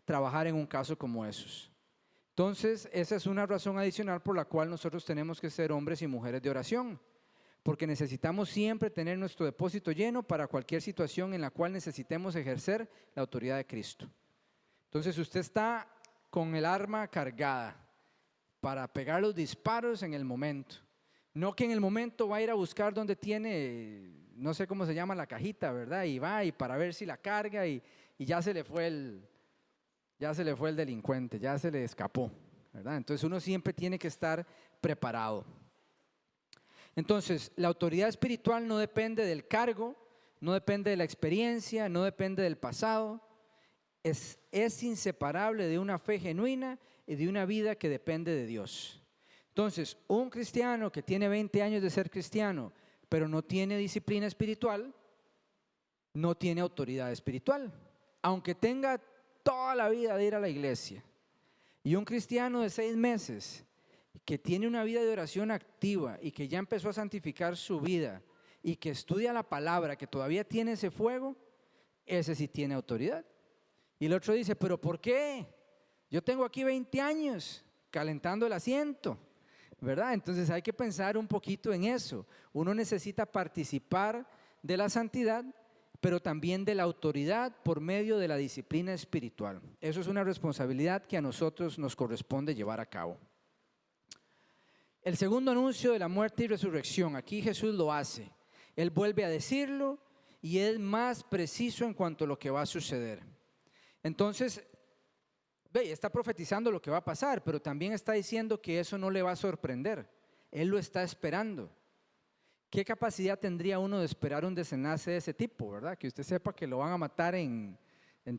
trabajar en un caso como esos. Entonces, esa es una razón adicional por la cual nosotros tenemos que ser hombres y mujeres de oración, porque necesitamos siempre tener nuestro depósito lleno para cualquier situación en la cual necesitemos ejercer la autoridad de Cristo. Entonces, usted está con el arma cargada para pegar los disparos en el momento. No que en el momento va a ir a buscar donde tiene, no sé cómo se llama la cajita, ¿verdad? Y va y para ver si la carga y ya se le fue el delincuente, ya se le escapó, ¿verdad? Entonces uno siempre tiene que estar preparado. Entonces, la autoridad espiritual no depende del cargo, no depende de la experiencia, no depende del pasado. Es inseparable de una fe genuina y de una vida que depende de Dios. Entonces, un cristiano que tiene 20 años de ser cristiano, pero no tiene disciplina espiritual, no tiene autoridad espiritual, aunque tenga toda la vida de ir a la iglesia. Y un cristiano de 6 meses que tiene una vida de oración activa y que ya empezó a santificar su vida y que estudia la palabra, que todavía tiene ese fuego, ese sí tiene autoridad. Y el otro dice, ¿pero por qué? Yo tengo aquí 20 años calentando el asiento, ¿verdad? Entonces hay que pensar un poquito en eso. Uno necesita participar de la santidad, pero también de la autoridad por medio de la disciplina espiritual. Eso es una responsabilidad que a nosotros nos corresponde llevar a cabo. El segundo anuncio de la muerte y resurrección, aquí Jesús lo hace. Él vuelve a decirlo y es más preciso en cuanto a lo que va a suceder. Entonces, está profetizando lo que va a pasar, pero también está diciendo que eso no le va a sorprender. Él lo está esperando. ¿Qué capacidad tendría uno de esperar un desenlace de ese tipo, verdad? Que usted sepa que lo van a matar en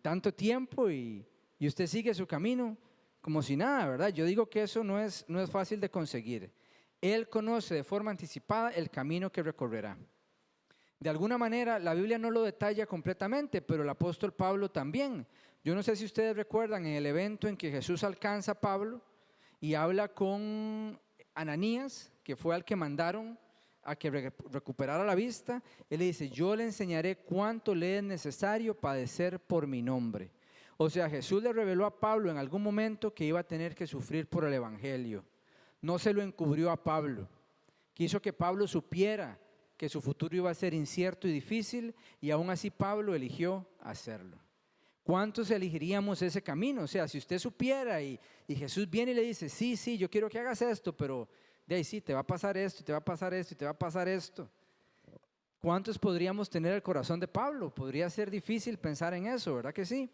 tanto tiempo y usted sigue su camino como si nada, ¿verdad? Yo digo que eso no es fácil de conseguir. Él conoce de forma anticipada el camino que recorrerá. De alguna manera, la Biblia no lo detalla completamente, pero el apóstol Pablo también. Yo no sé si ustedes recuerdan en el evento en que Jesús alcanza a Pablo y habla con Ananías, que fue al que mandaron a que recuperara la vista. Él le dice, yo le enseñaré cuánto le es necesario padecer por mi nombre. O sea, Jesús le reveló a Pablo en algún momento que iba a tener que sufrir por el evangelio. No se lo encubrió a Pablo. Quiso que Pablo supiera que su futuro iba a ser incierto y difícil, y aún así Pablo eligió hacerlo. ¿Cuántos elegiríamos ese camino? O sea, si usted supiera y Jesús viene y le dice, sí, yo quiero que hagas esto, pero de ahí sí, te va a pasar esto, te va a pasar esto, y te va a pasar esto. ¿Cuántos podríamos tener el corazón de Pablo? Podría ser difícil pensar en eso, ¿verdad que sí?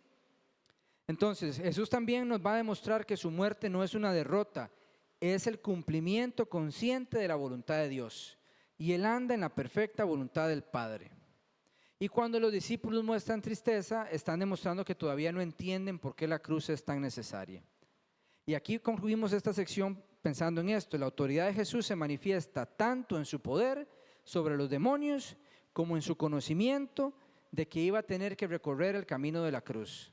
Entonces, Jesús también nos va a demostrar que su muerte no es una derrota, es el cumplimiento consciente de la voluntad de Dios. Y Él anda en la perfecta voluntad del Padre. Y cuando los discípulos muestran tristeza, están demostrando que todavía no entienden por qué la cruz es tan necesaria. Y aquí concluimos esta sección pensando en esto. La autoridad de Jesús se manifiesta tanto en su poder sobre los demonios como en su conocimiento de que iba a tener que recorrer el camino de la cruz.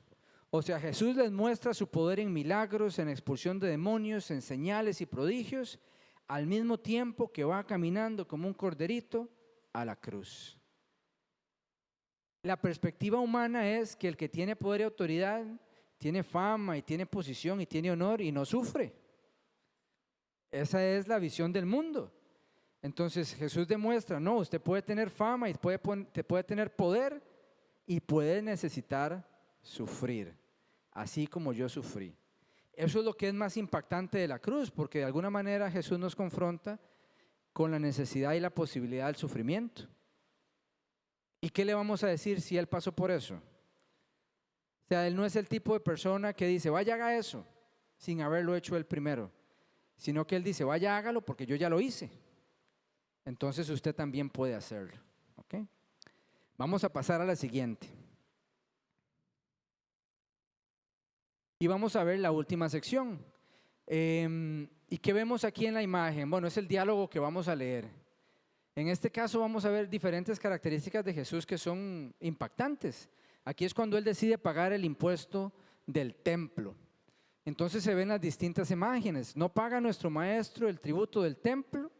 O sea, Jesús les muestra su poder en milagros, en expulsión de demonios, en señales y prodigios, al mismo tiempo que va caminando como un corderito a la cruz. La perspectiva humana es que el que tiene poder y autoridad tiene fama y tiene posición y tiene honor y no sufre. Esa es la visión del mundo. Entonces Jesús demuestra, no, usted puede tener fama y puede tener poder y puede necesitar sufrir, así como yo sufrí. Eso es lo que es más impactante de la cruz, porque de alguna manera Jesús nos confronta con la necesidad y la posibilidad del sufrimiento. ¿Y qué le vamos a decir si Él pasó por eso? O sea, Él no es el tipo de persona que dice, vaya, haga eso, sin haberlo hecho Él primero, sino que Él dice, vaya, hágalo porque yo ya lo hice. Entonces usted también puede hacerlo. ¿Ok? Vamos a pasar a la siguiente. Y vamos a ver la última sección. ¿Y qué vemos aquí en la imagen? Bueno, es el diálogo que vamos a leer. En este caso vamos a ver diferentes características de Jesús que son impactantes. Aquí es cuando Él decide pagar el impuesto del templo. Entonces se ven las distintas imágenes. No paga nuestro maestro el tributo del templo.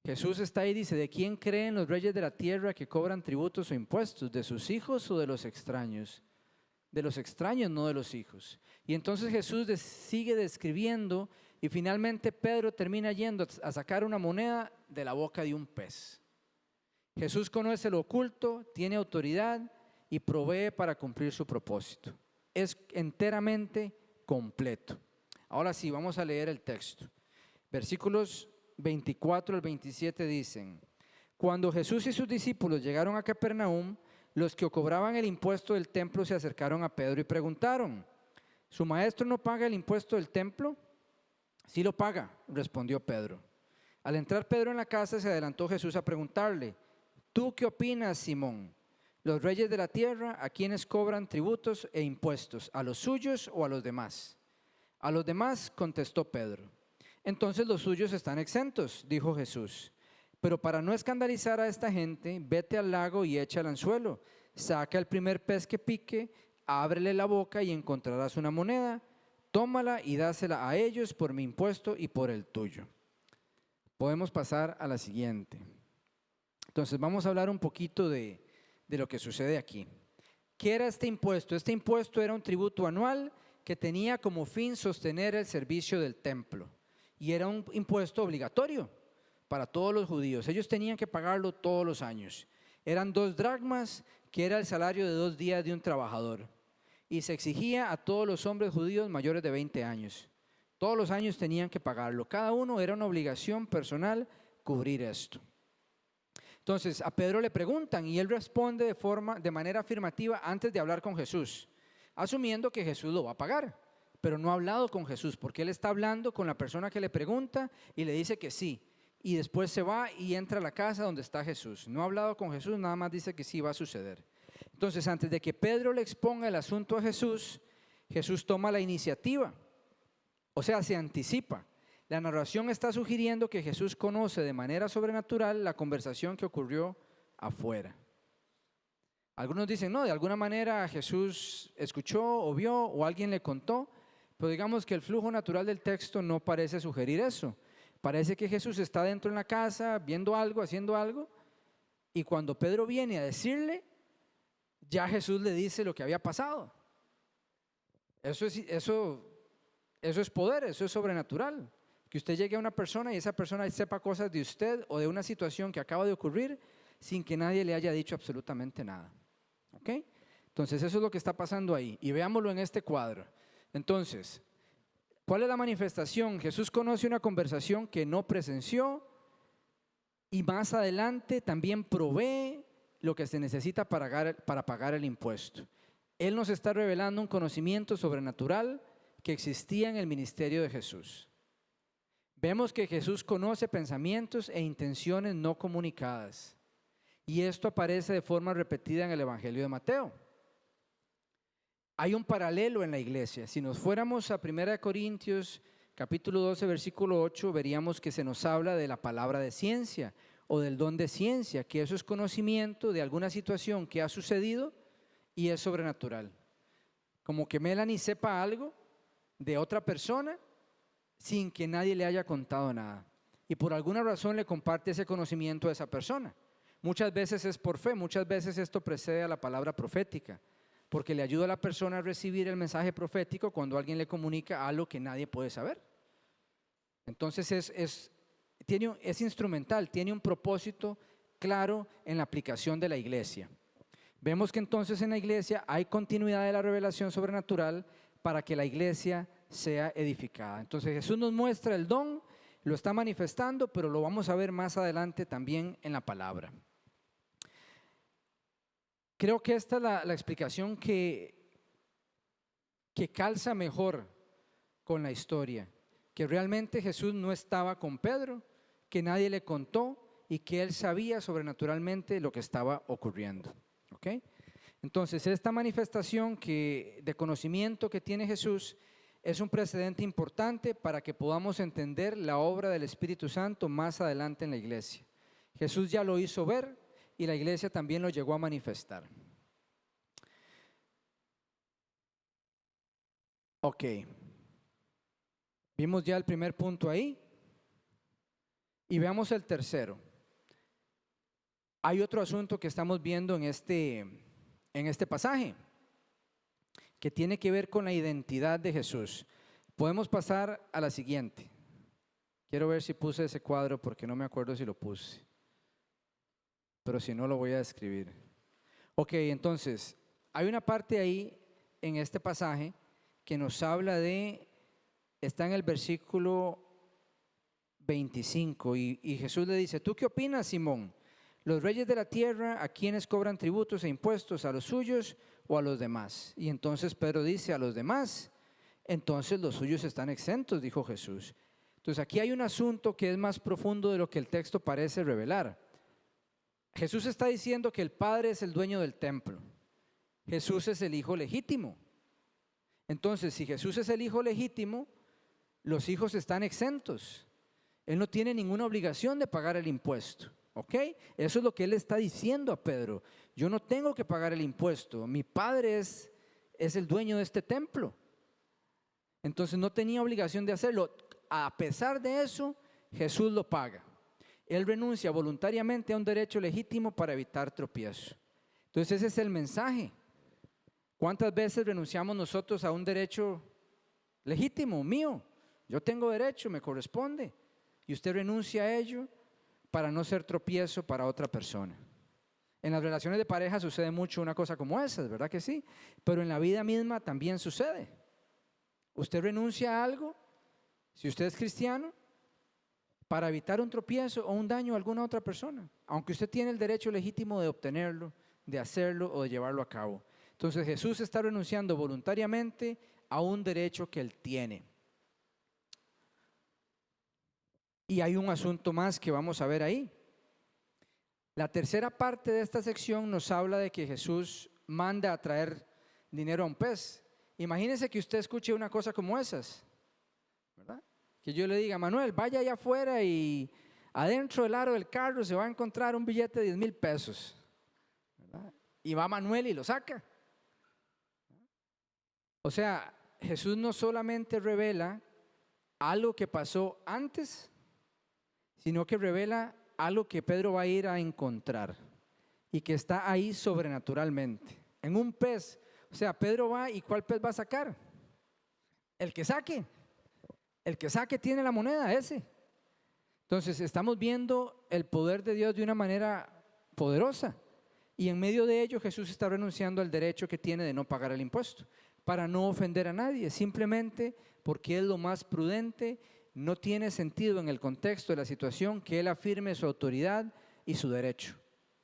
Jesús está ahí y dice, ¿de quién creen los reyes de la tierra que cobran tributos o impuestos? ¿De sus hijos o de los extraños? De los extraños, no de los hijos. Y entonces Jesús sigue describiendo y finalmente Pedro termina yendo a sacar una moneda de la boca de un pez. Jesús conoce lo oculto, tiene autoridad y provee para cumplir su propósito. Es enteramente completo. Ahora sí, vamos a leer el texto. Versículos 24 al 27 dicen, cuando Jesús y sus discípulos llegaron a Capernaum, los que cobraban el impuesto del templo se acercaron a Pedro y preguntaron, ¿su maestro no paga el impuesto del templo? Sí lo paga, respondió Pedro. Al entrar Pedro en la casa se adelantó Jesús a preguntarle, ¿tú qué opinas, Simón? ¿Los reyes de la tierra a quienes cobran tributos e impuestos, a los suyos o a los demás? A los demás, contestó Pedro. Entonces los suyos están exentos, dijo Jesús. Pero para no escandalizar a esta gente, vete al lago y echa el anzuelo. Saca el primer pez que pique, ábrele la boca y encontrarás una moneda. Tómala y dásela a ellos por mi impuesto y por el tuyo. Podemos pasar a la siguiente. Entonces vamos a hablar un poquito de lo que sucede aquí. ¿Qué era este impuesto? Este impuesto era un tributo anual que tenía como fin sostener el servicio del templo. Y era un impuesto obligatorio para todos los judíos. Ellos tenían que pagarlo todos los años. Eran 2 dracmas, que era el salario de 2 días de un trabajador. Y se exigía a todos los hombres judíos mayores de 20 años. Todos los años tenían que pagarlo. Cada uno era una obligación personal cubrir esto. Entonces a Pedro le preguntan y él responde de manera afirmativa antes de hablar con Jesús, asumiendo que Jesús lo va a pagar. Pero no ha hablado con Jesús porque él está hablando con la persona que le pregunta y le dice que sí. Y después se va y entra a la casa donde está Jesús. No ha hablado con Jesús, nada más dice que sí va a suceder. Entonces, antes de que Pedro le exponga el asunto a Jesús, Jesús toma la iniciativa. O sea, se anticipa. La narración está sugiriendo que Jesús conoce de manera sobrenatural la conversación que ocurrió afuera. Algunos dicen, no, de alguna manera Jesús escuchó o vio o alguien le contó. Pero digamos que el flujo natural del texto no parece sugerir eso. Parece que Jesús está dentro en la casa, viendo algo, haciendo algo, y cuando Pedro viene a decirle, ya Jesús le dice lo que había pasado. Eso es poder, eso es sobrenatural. Que usted llegue a una persona y esa persona sepa cosas de usted o de una situación que acaba de ocurrir sin que nadie le haya dicho absolutamente nada. ¿Ok? Entonces eso es lo que está pasando ahí. Y veámoslo en este cuadro. Entonces, ¿cuál es la manifestación? Jesús conoce una conversación que no presenció y más adelante también provee lo que se necesita para pagar el impuesto. Él nos está revelando un conocimiento sobrenatural que existía en el ministerio de Jesús. Vemos que Jesús conoce pensamientos e intenciones no comunicadas. Y esto aparece de forma repetida en el Evangelio de Mateo. Hay un paralelo en la iglesia. Si nos fuéramos a 1 Corintios capítulo 12 versículo 8, veríamos que se nos habla de la palabra de ciencia o del don de ciencia, que eso es conocimiento de alguna situación que ha sucedido y es sobrenatural. Como que Melanie sepa algo de otra persona sin que nadie le haya contado nada. y por alguna razón le comparte ese conocimiento a esa persona. Muchas veces es por fe, muchas veces esto precede a la palabra profética, porque le ayuda a la persona a recibir el mensaje profético cuando alguien le comunica algo que nadie puede saber. Entonces es instrumental, tiene un propósito claro en la aplicación de la iglesia. Vemos que entonces en la iglesia hay continuidad de la revelación sobrenatural para que la iglesia sea edificada. Entonces Jesús nos muestra el don, lo está manifestando, pero lo vamos a ver más adelante también en la palabra. Creo que esta es la explicación que calza mejor con la historia, que realmente Jesús no estaba con Pedro, que nadie le contó y que él sabía sobrenaturalmente lo que estaba ocurriendo. ¿Okay? Entonces, esta manifestación de conocimiento que tiene Jesús es un precedente importante para que podamos entender la obra del Espíritu Santo más adelante en la iglesia. Jesús ya lo hizo ver y la iglesia también lo llegó a manifestar. Ok. Vimos ya el primer punto ahí y veamos el tercero. Hay otro asunto que estamos viendo en este pasaje que tiene que ver con la identidad de Jesús. Podemos pasar a la siguiente. Quiero ver si puse ese cuadro porque no me acuerdo si lo puse, pero si no lo voy a describir. Ok, entonces hay una parte ahí en este pasaje que nos habla está en el versículo 25 y Jesús le dice: ¿tú qué opinas, Simón? ¿Los reyes de la tierra a quienes cobran tributos e impuestos, a los suyos o a los demás? Y entonces Pedro dice: a los demás. Entonces los suyos están exentos, dijo Jesús. Entonces aquí hay un asunto que es más profundo de lo que el texto parece revelar. Jesús está diciendo que el Padre es el dueño del templo. Jesús es el hijo legítimo. Entonces, si Jesús es el hijo legítimo, los hijos están exentos. Él no tiene ninguna obligación de pagar el impuesto. ¿Ok? Eso es lo que él está diciendo a Pedro. Yo no tengo que pagar el impuesto. Mi padre es el dueño de este templo. Entonces no tenía obligación de hacerlo. A pesar de eso, Jesús lo paga. Él renuncia voluntariamente a un derecho legítimo para evitar tropiezo. Entonces ese es el mensaje. ¿Cuántas veces renunciamos nosotros a un derecho legítimo, mío? Yo tengo derecho, me corresponde. Y usted renuncia a ello para no ser tropiezo para otra persona. En las relaciones de pareja sucede mucho una cosa como esa, ¿verdad que sí? Pero en la vida misma también sucede. Usted renuncia a algo, si usted es cristiano, para evitar un tropiezo o un daño a alguna otra persona, aunque usted tiene el derecho legítimo de obtenerlo, de hacerlo o de llevarlo a cabo. Entonces Jesús está renunciando voluntariamente a un derecho que él tiene. Y hay un asunto más que vamos a ver ahí. La tercera parte de esta sección nos habla de que Jesús manda a traer dinero a un pez. Imagínese que usted escuche una cosa como esas, ¿verdad? Que yo le diga: Manuel, vaya allá afuera y adentro del aro del carro se va a encontrar un billete de 10,000 pesos, ¿verdad? Y va Manuel y lo saca. O sea, Jesús no solamente revela algo que pasó antes, sino que revela algo que Pedro va a ir a encontrar y que está ahí sobrenaturalmente, en un pez. O sea, Pedro va y ¿cuál pez va a sacar? El que saque tiene la moneda, ese. Entonces estamos viendo el poder de Dios de una manera poderosa y en medio de ello Jesús está renunciando al derecho que tiene de no pagar el impuesto para no ofender a nadie, simplemente porque es lo más prudente. No tiene sentido en el contexto de la situación que él afirme su autoridad y su derecho.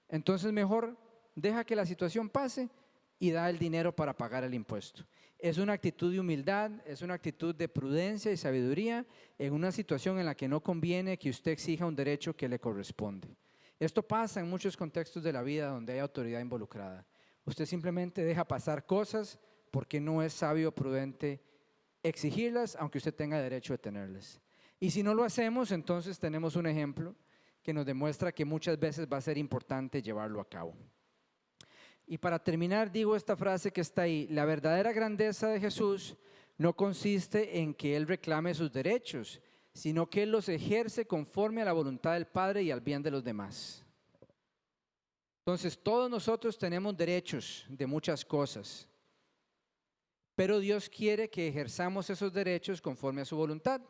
Entonces mejor deja que la situación pase y da el dinero para pagar el impuesto. Es una actitud de humildad, es una actitud de prudencia y sabiduría en una situación en la que no conviene que usted exija un derecho que le corresponde. Esto pasa en muchos contextos de la vida donde hay autoridad involucrada. Usted simplemente deja pasar cosas porque no es sabio o prudente exigirlas, aunque usted tenga derecho de tenerlas. Y si no lo hacemos, entonces tenemos un ejemplo que nos demuestra que muchas veces va a ser importante llevarlo a cabo. Y para terminar, digo esta frase que está ahí: la verdadera grandeza de Jesús no consiste en que Él reclame sus derechos, sino que Él los ejerce conforme a la voluntad del Padre y al bien de los demás. Entonces, todos nosotros tenemos derechos de muchas cosas, pero Dios quiere que ejerzamos esos derechos conforme a su voluntad.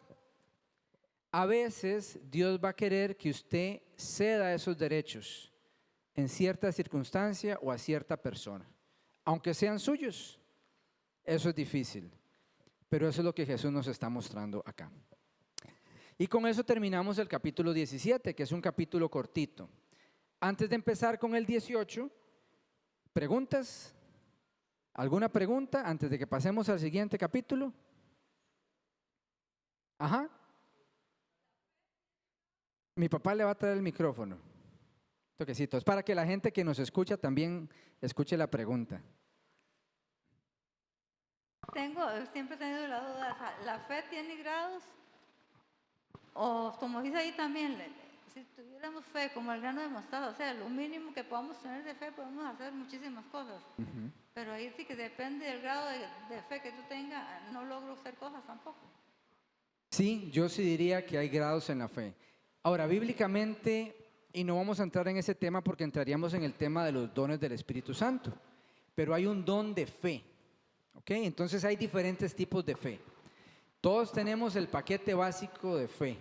A veces Dios va a querer que usted ceda esos derechos en cierta circunstancia o a cierta persona, aunque sean suyos. Eso es difícil, pero eso es lo que Jesús nos está mostrando acá. Y con eso terminamos el capítulo 17, que es un capítulo cortito. Antes de empezar con el 18, ¿preguntas? ¿Alguna pregunta antes de que pasemos al siguiente capítulo? Ajá. Mi papá le va a traer el micrófono. Toquecitos, para que la gente que nos escucha también escuche la pregunta. Siempre he tenido la duda, ¿la fe tiene grados? O como dice ahí también, si tuviéramos fe como el grano de mostaza, o sea, lo mínimo que podamos tener de fe, podemos hacer muchísimas cosas. Pero ahí sí que depende del grado de fe que tú tengas, no logro hacer cosas tampoco. Sí, yo sí diría que hay grados en la fe. Ahora, bíblicamente, y no vamos a entrar en ese tema porque entraríamos en el tema de los dones del Espíritu Santo, pero hay un don de fe, ¿ok? Entonces hay diferentes tipos de fe. Todos tenemos el paquete básico de fe,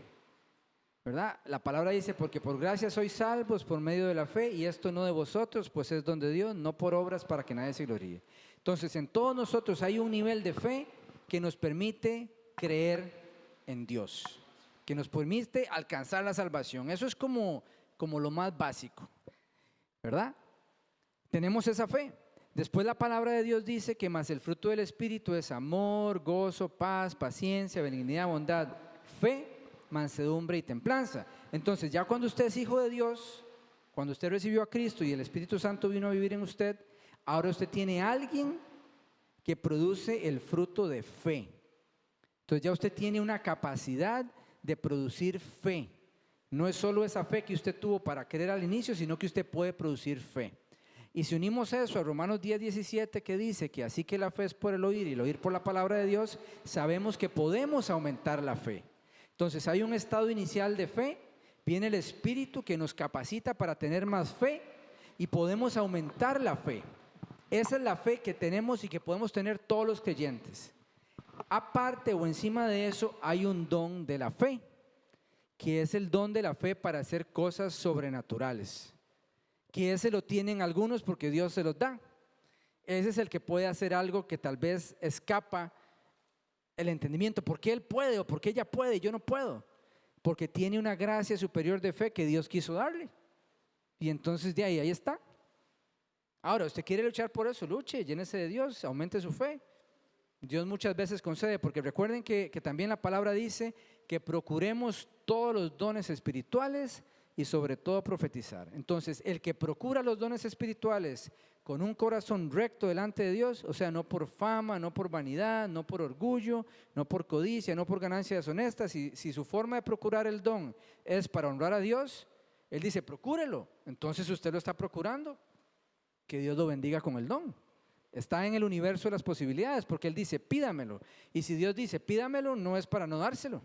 ¿verdad? La palabra dice, porque por gracia sois salvos por medio de la fe, y esto no de vosotros, pues es don de Dios, no por obras para que nadie se gloríe. Entonces, en todos nosotros hay un nivel de fe que nos permite creer en Dios, que nos permite alcanzar la salvación. Eso es como lo más básico, ¿verdad? Tenemos esa fe. Después la palabra de Dios dice que más el fruto del Espíritu es amor, gozo, paz, paciencia, benignidad, bondad, fe, mansedumbre y templanza. Entonces, ya cuando usted es hijo de Dios, cuando usted recibió a Cristo y el Espíritu Santo vino a vivir en usted, ahora usted tiene a alguien que produce el fruto de fe. Entonces ya usted tiene una capacidad de producir fe. No es solo esa fe que usted tuvo para creer al inicio, sino que usted puede producir fe. Y si unimos eso a Romanos 10:17, que dice que así que la fe es por el oír y el oír por la palabra de Dios, sabemos que podemos aumentar la fe. Entonces hay un estado inicial de fe, viene el Espíritu que nos capacita para tener más fe y podemos aumentar la fe. Esa es la fe que tenemos y que podemos tener todos los creyentes. Aparte o encima de eso hay un don de la fe, que es el don de la fe para hacer cosas sobrenaturales, que ese lo tienen algunos porque Dios se los da. Ese es el que puede hacer algo que tal vez escapa el entendimiento. ¿Por qué él puede o por qué ella puede y yo no puedo? Porque tiene una gracia superior de fe que Dios quiso darle. Y entonces de ahí está. Ahora, usted quiere luchar por eso, luche, llénese de Dios, aumente su fe. Dios muchas veces concede, porque recuerden que también la palabra dice que procuremos todos los dones espirituales y sobre todo profetizar. Entonces, el que procura los dones espirituales con un corazón recto delante de Dios, o sea, no por fama, no por vanidad, no por orgullo, no por codicia, no por ganancia deshonesta, si su forma de procurar el don es para honrar a Dios, Él dice, procúrelo. Entonces usted lo está procurando, que Dios lo bendiga con el don. Está en el universo de las posibilidades, porque Él dice, pídamelo. Y si Dios dice, pídamelo, no es para no dárselo,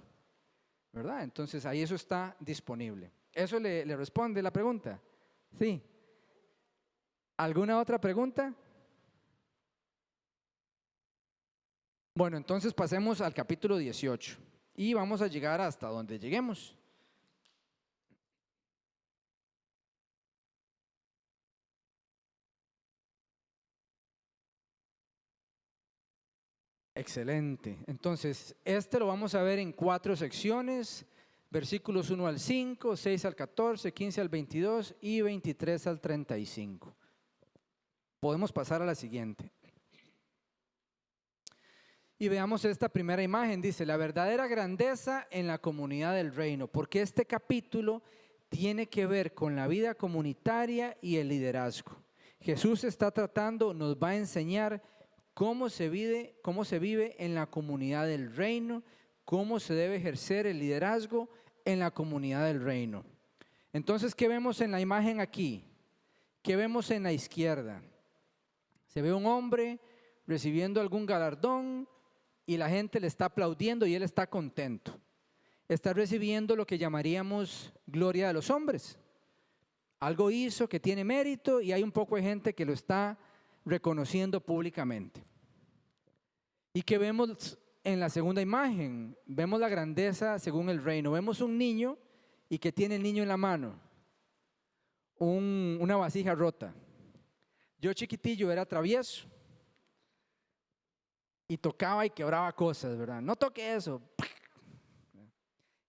¿verdad? Entonces ahí eso está disponible. ¿Eso le responde la pregunta? Sí. ¿Alguna otra pregunta? Bueno, entonces pasemos al capítulo 18 y vamos a llegar hasta donde lleguemos. Excelente. Entonces, este lo vamos a ver en 4 secciones, versículos 1 al 5, 6 al 14, 15 al 22 y 23 al 35. Podemos pasar a la siguiente. Y veamos esta primera imagen, dice, la verdadera grandeza en la comunidad del reino, porque este capítulo tiene que ver con la vida comunitaria y el liderazgo. Jesús está tratando, nos va a enseñar cómo se vive en la comunidad del reino, cómo se debe ejercer el liderazgo en la comunidad del reino. Entonces, ¿qué vemos en la imagen aquí? ¿Qué vemos en la izquierda? Se ve un hombre recibiendo algún galardón y la gente le está aplaudiendo y él está contento. está recibiendo lo que llamaríamos gloria de los hombres. Algo hizo que tiene mérito y hay un poco de gente que lo está reconociendo públicamente. ¿Y qué vemos en la segunda imagen? Vemos la grandeza según el reino. Vemos un niño y que tiene el niño en la mano una vasija rota. Yo chiquitillo era travieso y tocaba y quebraba cosas, ¿verdad? No toque eso.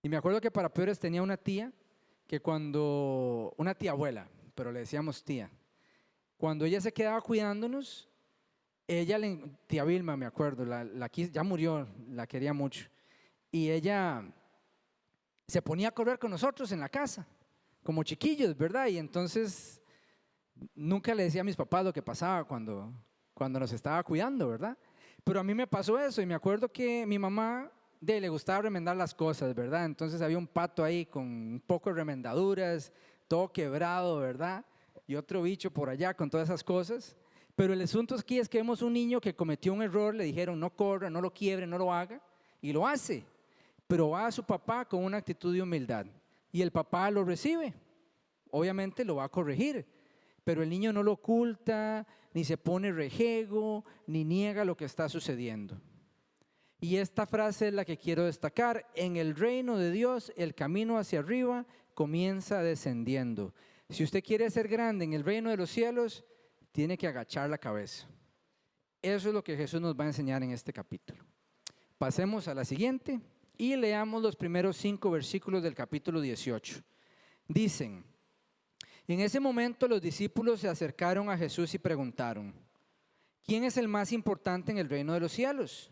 Y me acuerdo que para peores tenía una tía que una tía abuela, pero le decíamos tía, cuando ella se quedaba cuidándonos, tía Vilma me acuerdo, ya murió, la quería mucho, y ella se ponía a correr con nosotros en la casa, como chiquillos, ¿verdad? Y entonces nunca le decía a mis papás lo que pasaba cuando nos estaba cuidando, ¿verdad? Pero a mí me pasó eso y me acuerdo que mi mamá le gustaba remendar las cosas, ¿verdad? Entonces había un pato ahí con un poco de remendaduras, todo quebrado, ¿verdad? Y otro bicho por allá con todas esas cosas. Pero el asunto aquí es que vemos un niño que cometió un error, le dijeron no corra, no lo quiebre, no lo haga, y lo hace. Pero va a su papá con una actitud de humildad y el papá lo recibe. Obviamente lo va a corregir, pero el niño no lo oculta, ni se pone rejego, ni niega lo que está sucediendo. Y esta frase es la que quiero destacar: en el reino de Dios el camino hacia arriba comienza descendiendo. Si usted quiere ser grande en el reino de los cielos, tiene que agachar la cabeza. Eso es lo que Jesús nos va a enseñar en este capítulo. Pasemos a la siguiente y leamos los primeros 5 versículos del capítulo 18. Dicen: en ese momento los discípulos se acercaron a Jesús y preguntaron: ¿quién es el más importante en el reino de los cielos?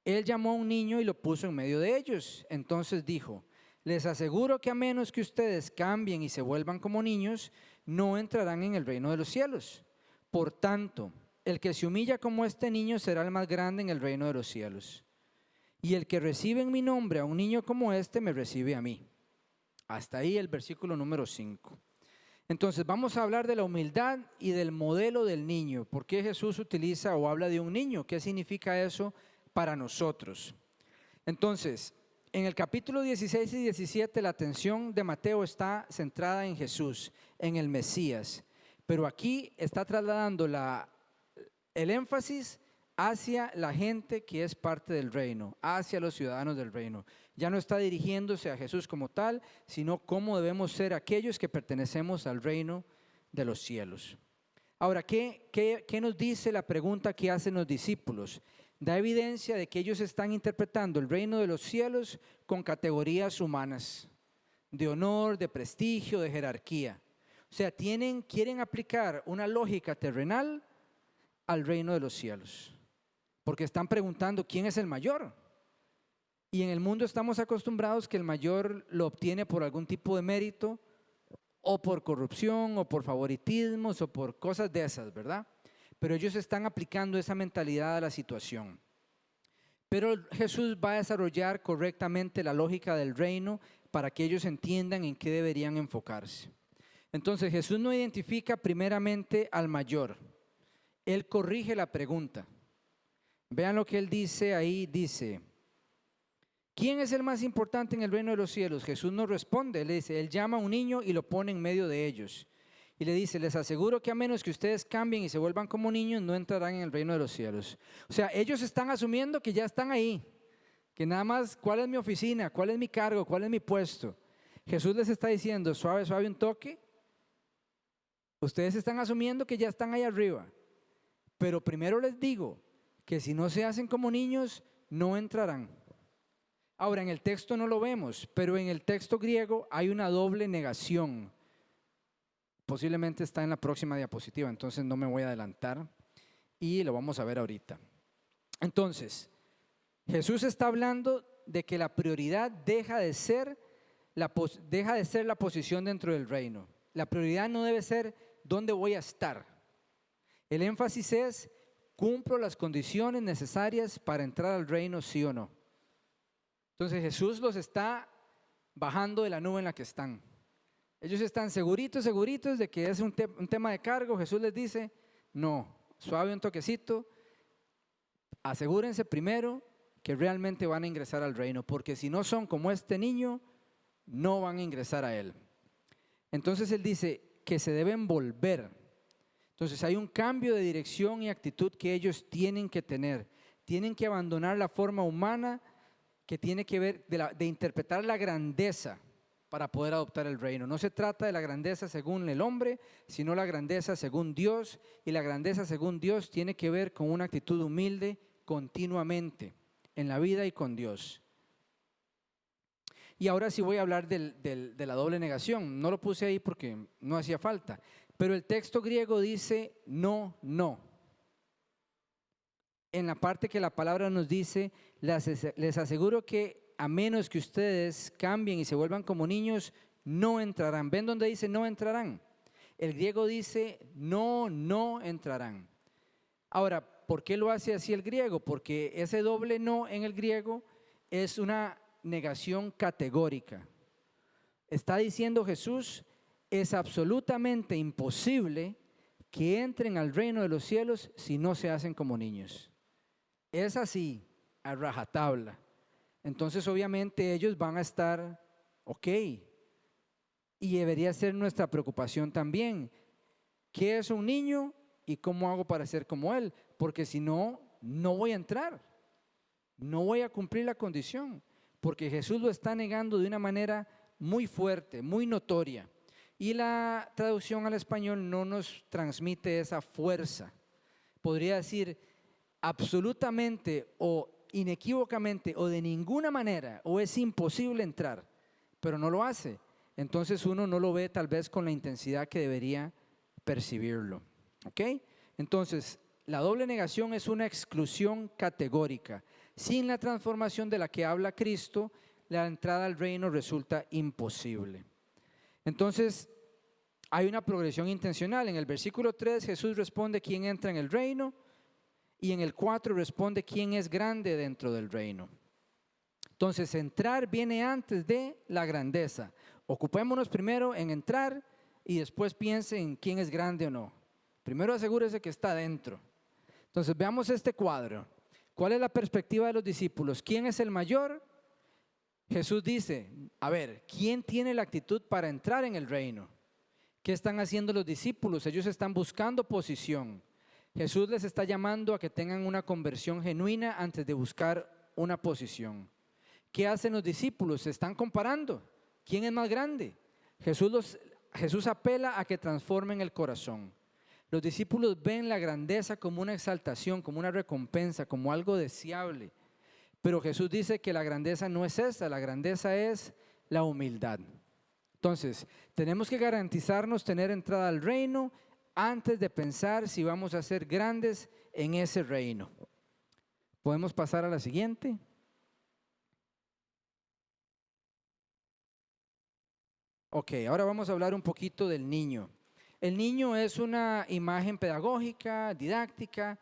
Él llamó a un niño y lo puso en medio de ellos. Entonces dijo: les aseguro que a menos que ustedes cambien y se vuelvan como niños, no entrarán en el reino de los cielos. Por tanto, el que se humilla como este niño será el más grande en el reino de los cielos. Y el que recibe en mi nombre a un niño como este, me recibe a mí. Hasta ahí el versículo número 5. Entonces vamos a hablar de la humildad y del modelo del niño. ¿Por qué Jesús utiliza o habla de un niño? ¿Qué significa eso para nosotros? Entonces, en el capítulo 16 y 17 la atención de Mateo está centrada en Jesús, en el Mesías. Pero aquí está trasladando el énfasis hacia la gente que es parte del reino, hacia los ciudadanos del reino. Ya no está dirigiéndose a Jesús como tal, sino cómo debemos ser aquellos que pertenecemos al reino de los cielos. Ahora, ¿qué nos dice la pregunta que hacen los discípulos? Da evidencia de que ellos están interpretando el reino de los cielos con categorías humanas, de honor, de prestigio, de jerarquía. O sea, quieren aplicar una lógica terrenal al reino de los cielos, porque están preguntando quién es el mayor. Y en el mundo estamos acostumbrados que el mayor lo obtiene por algún tipo de mérito, o por corrupción, o por favoritismos, o por cosas de esas, ¿verdad? Pero ellos están aplicando esa mentalidad a la situación. Pero Jesús va a desarrollar correctamente la lógica del reino para que ellos entiendan en qué deberían enfocarse. Entonces Jesús no identifica primeramente al mayor, Él corrige la pregunta. Vean lo que Él dice ahí, dice: ¿quién es el más importante en el reino de los cielos? Jesús no responde, Él llama a un niño y lo pone en medio de ellos. Y le dice: les aseguro que a menos que ustedes cambien y se vuelvan como niños, no entrarán en el reino de los cielos. O sea, ellos están asumiendo que ya están ahí, que nada más, ¿cuál es mi oficina? ¿Cuál es mi cargo? ¿Cuál es mi puesto? Jesús les está diciendo: suave, suave, un toque. Ustedes están asumiendo que ya están ahí arriba. Pero primero les digo que si no se hacen como niños, no entrarán. Ahora, en el texto no lo vemos, pero en el texto griego hay una doble negación. Posiblemente está en la próxima diapositiva, entonces no me voy a adelantar y lo vamos a ver ahorita. Entonces, Jesús está hablando de que la prioridad deja de ser la posición dentro del reino. La prioridad no debe ser dónde voy a estar. El énfasis es: ¿cumplo las condiciones necesarias para entrar al reino, sí o no? Entonces Jesús los está bajando de la nube en la que están. Ellos están seguritos de que es un tema de cargo. Jesús les dice: no, suave, un toquecito, asegúrense primero que realmente van a ingresar al reino, porque si no son como este niño, no van a ingresar a él. Entonces él dice que se deben volver. Entonces hay un cambio de dirección y actitud que ellos tienen que tener. Tienen que abandonar la forma humana que tiene que ver de interpretar la grandeza para poder adoptar el reino. No se trata de la grandeza según el hombre, sino la grandeza según Dios. Y la grandeza según Dios tiene que ver con una actitud humilde continuamente en la vida y con Dios. Y ahora sí voy a hablar de la doble negación. No lo puse ahí porque no hacía falta. Pero el texto griego dice no, no. En la parte que la palabra nos dice, les aseguro que a menos que ustedes cambien y se vuelvan como niños, no entrarán. ¿Ven dónde dice no entrarán? El griego dice no, no entrarán. Ahora, ¿por qué lo hace así el griego? Porque ese doble no en el griego es una negación categórica. Está diciendo Jesús, es absolutamente imposible que entren al reino de los cielos si no se hacen como niños. Es así, a rajatabla. Entonces obviamente ellos van a estar, ok, y debería ser nuestra preocupación también. ¿Qué es un niño y cómo hago para ser como él? Porque si no, no voy a entrar, no voy a cumplir la condición, porque Jesús lo está negando de una manera muy fuerte, muy notoria. Y la traducción al español no nos transmite esa fuerza. Podría decir absolutamente o inequívocamente o de ninguna manera, o es imposible entrar, pero no lo hace. Entonces uno no lo ve tal vez con la intensidad que debería percibirlo. ¿Ok? Entonces, la doble negación es una exclusión categórica. Sin la transformación de la que habla Cristo, la entrada al reino resulta imposible. Entonces, hay una progresión intencional. En el versículo 3 Jesús responde quién entra en el reino, y en el 4 responde quién es grande dentro del reino. Entonces, entrar viene antes de la grandeza. Ocupémonos primero en entrar y después piense en quién es grande o no. Primero asegúrese que está dentro. Entonces, veamos este cuadro. ¿Cuál es la perspectiva de los discípulos? ¿Quién es el mayor? Jesús dice, a ver, ¿quién tiene la actitud para entrar en el reino? ¿Qué están haciendo los discípulos? Ellos están buscando posición. Jesús les está llamando a que tengan una conversión genuina antes de buscar una posición. ¿Qué hacen los discípulos? Se están comparando. ¿Quién es más grande? Jesús apela a que transformen el corazón. Los discípulos ven la grandeza como una exaltación, como una recompensa, como algo deseable. Pero Jesús dice que la grandeza no es esa, la grandeza es la humildad. Entonces, tenemos que garantizarnos tener entrada al reino antes de pensar si vamos a ser grandes en ese reino. ¿Podemos pasar a la siguiente? Ok, ahora vamos a hablar un poquito del niño. El niño es una imagen pedagógica, didáctica,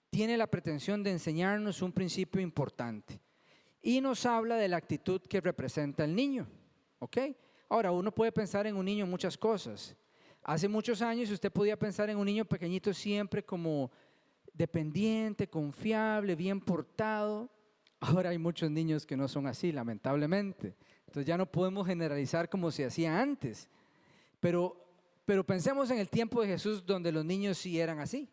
tiene la pretensión de enseñarnos un principio importante y nos habla de la actitud que representa el niño. ¿Ok? Ahora, uno puede pensar en un niño muchas cosas. Hace muchos años usted podía pensar en un niño pequeñito siempre como dependiente, confiable, bien portado. Ahora hay muchos niños que no son así, lamentablemente. Entonces ya no podemos generalizar como se hacía antes. Pero pensemos en el tiempo de Jesús donde los niños sí eran así.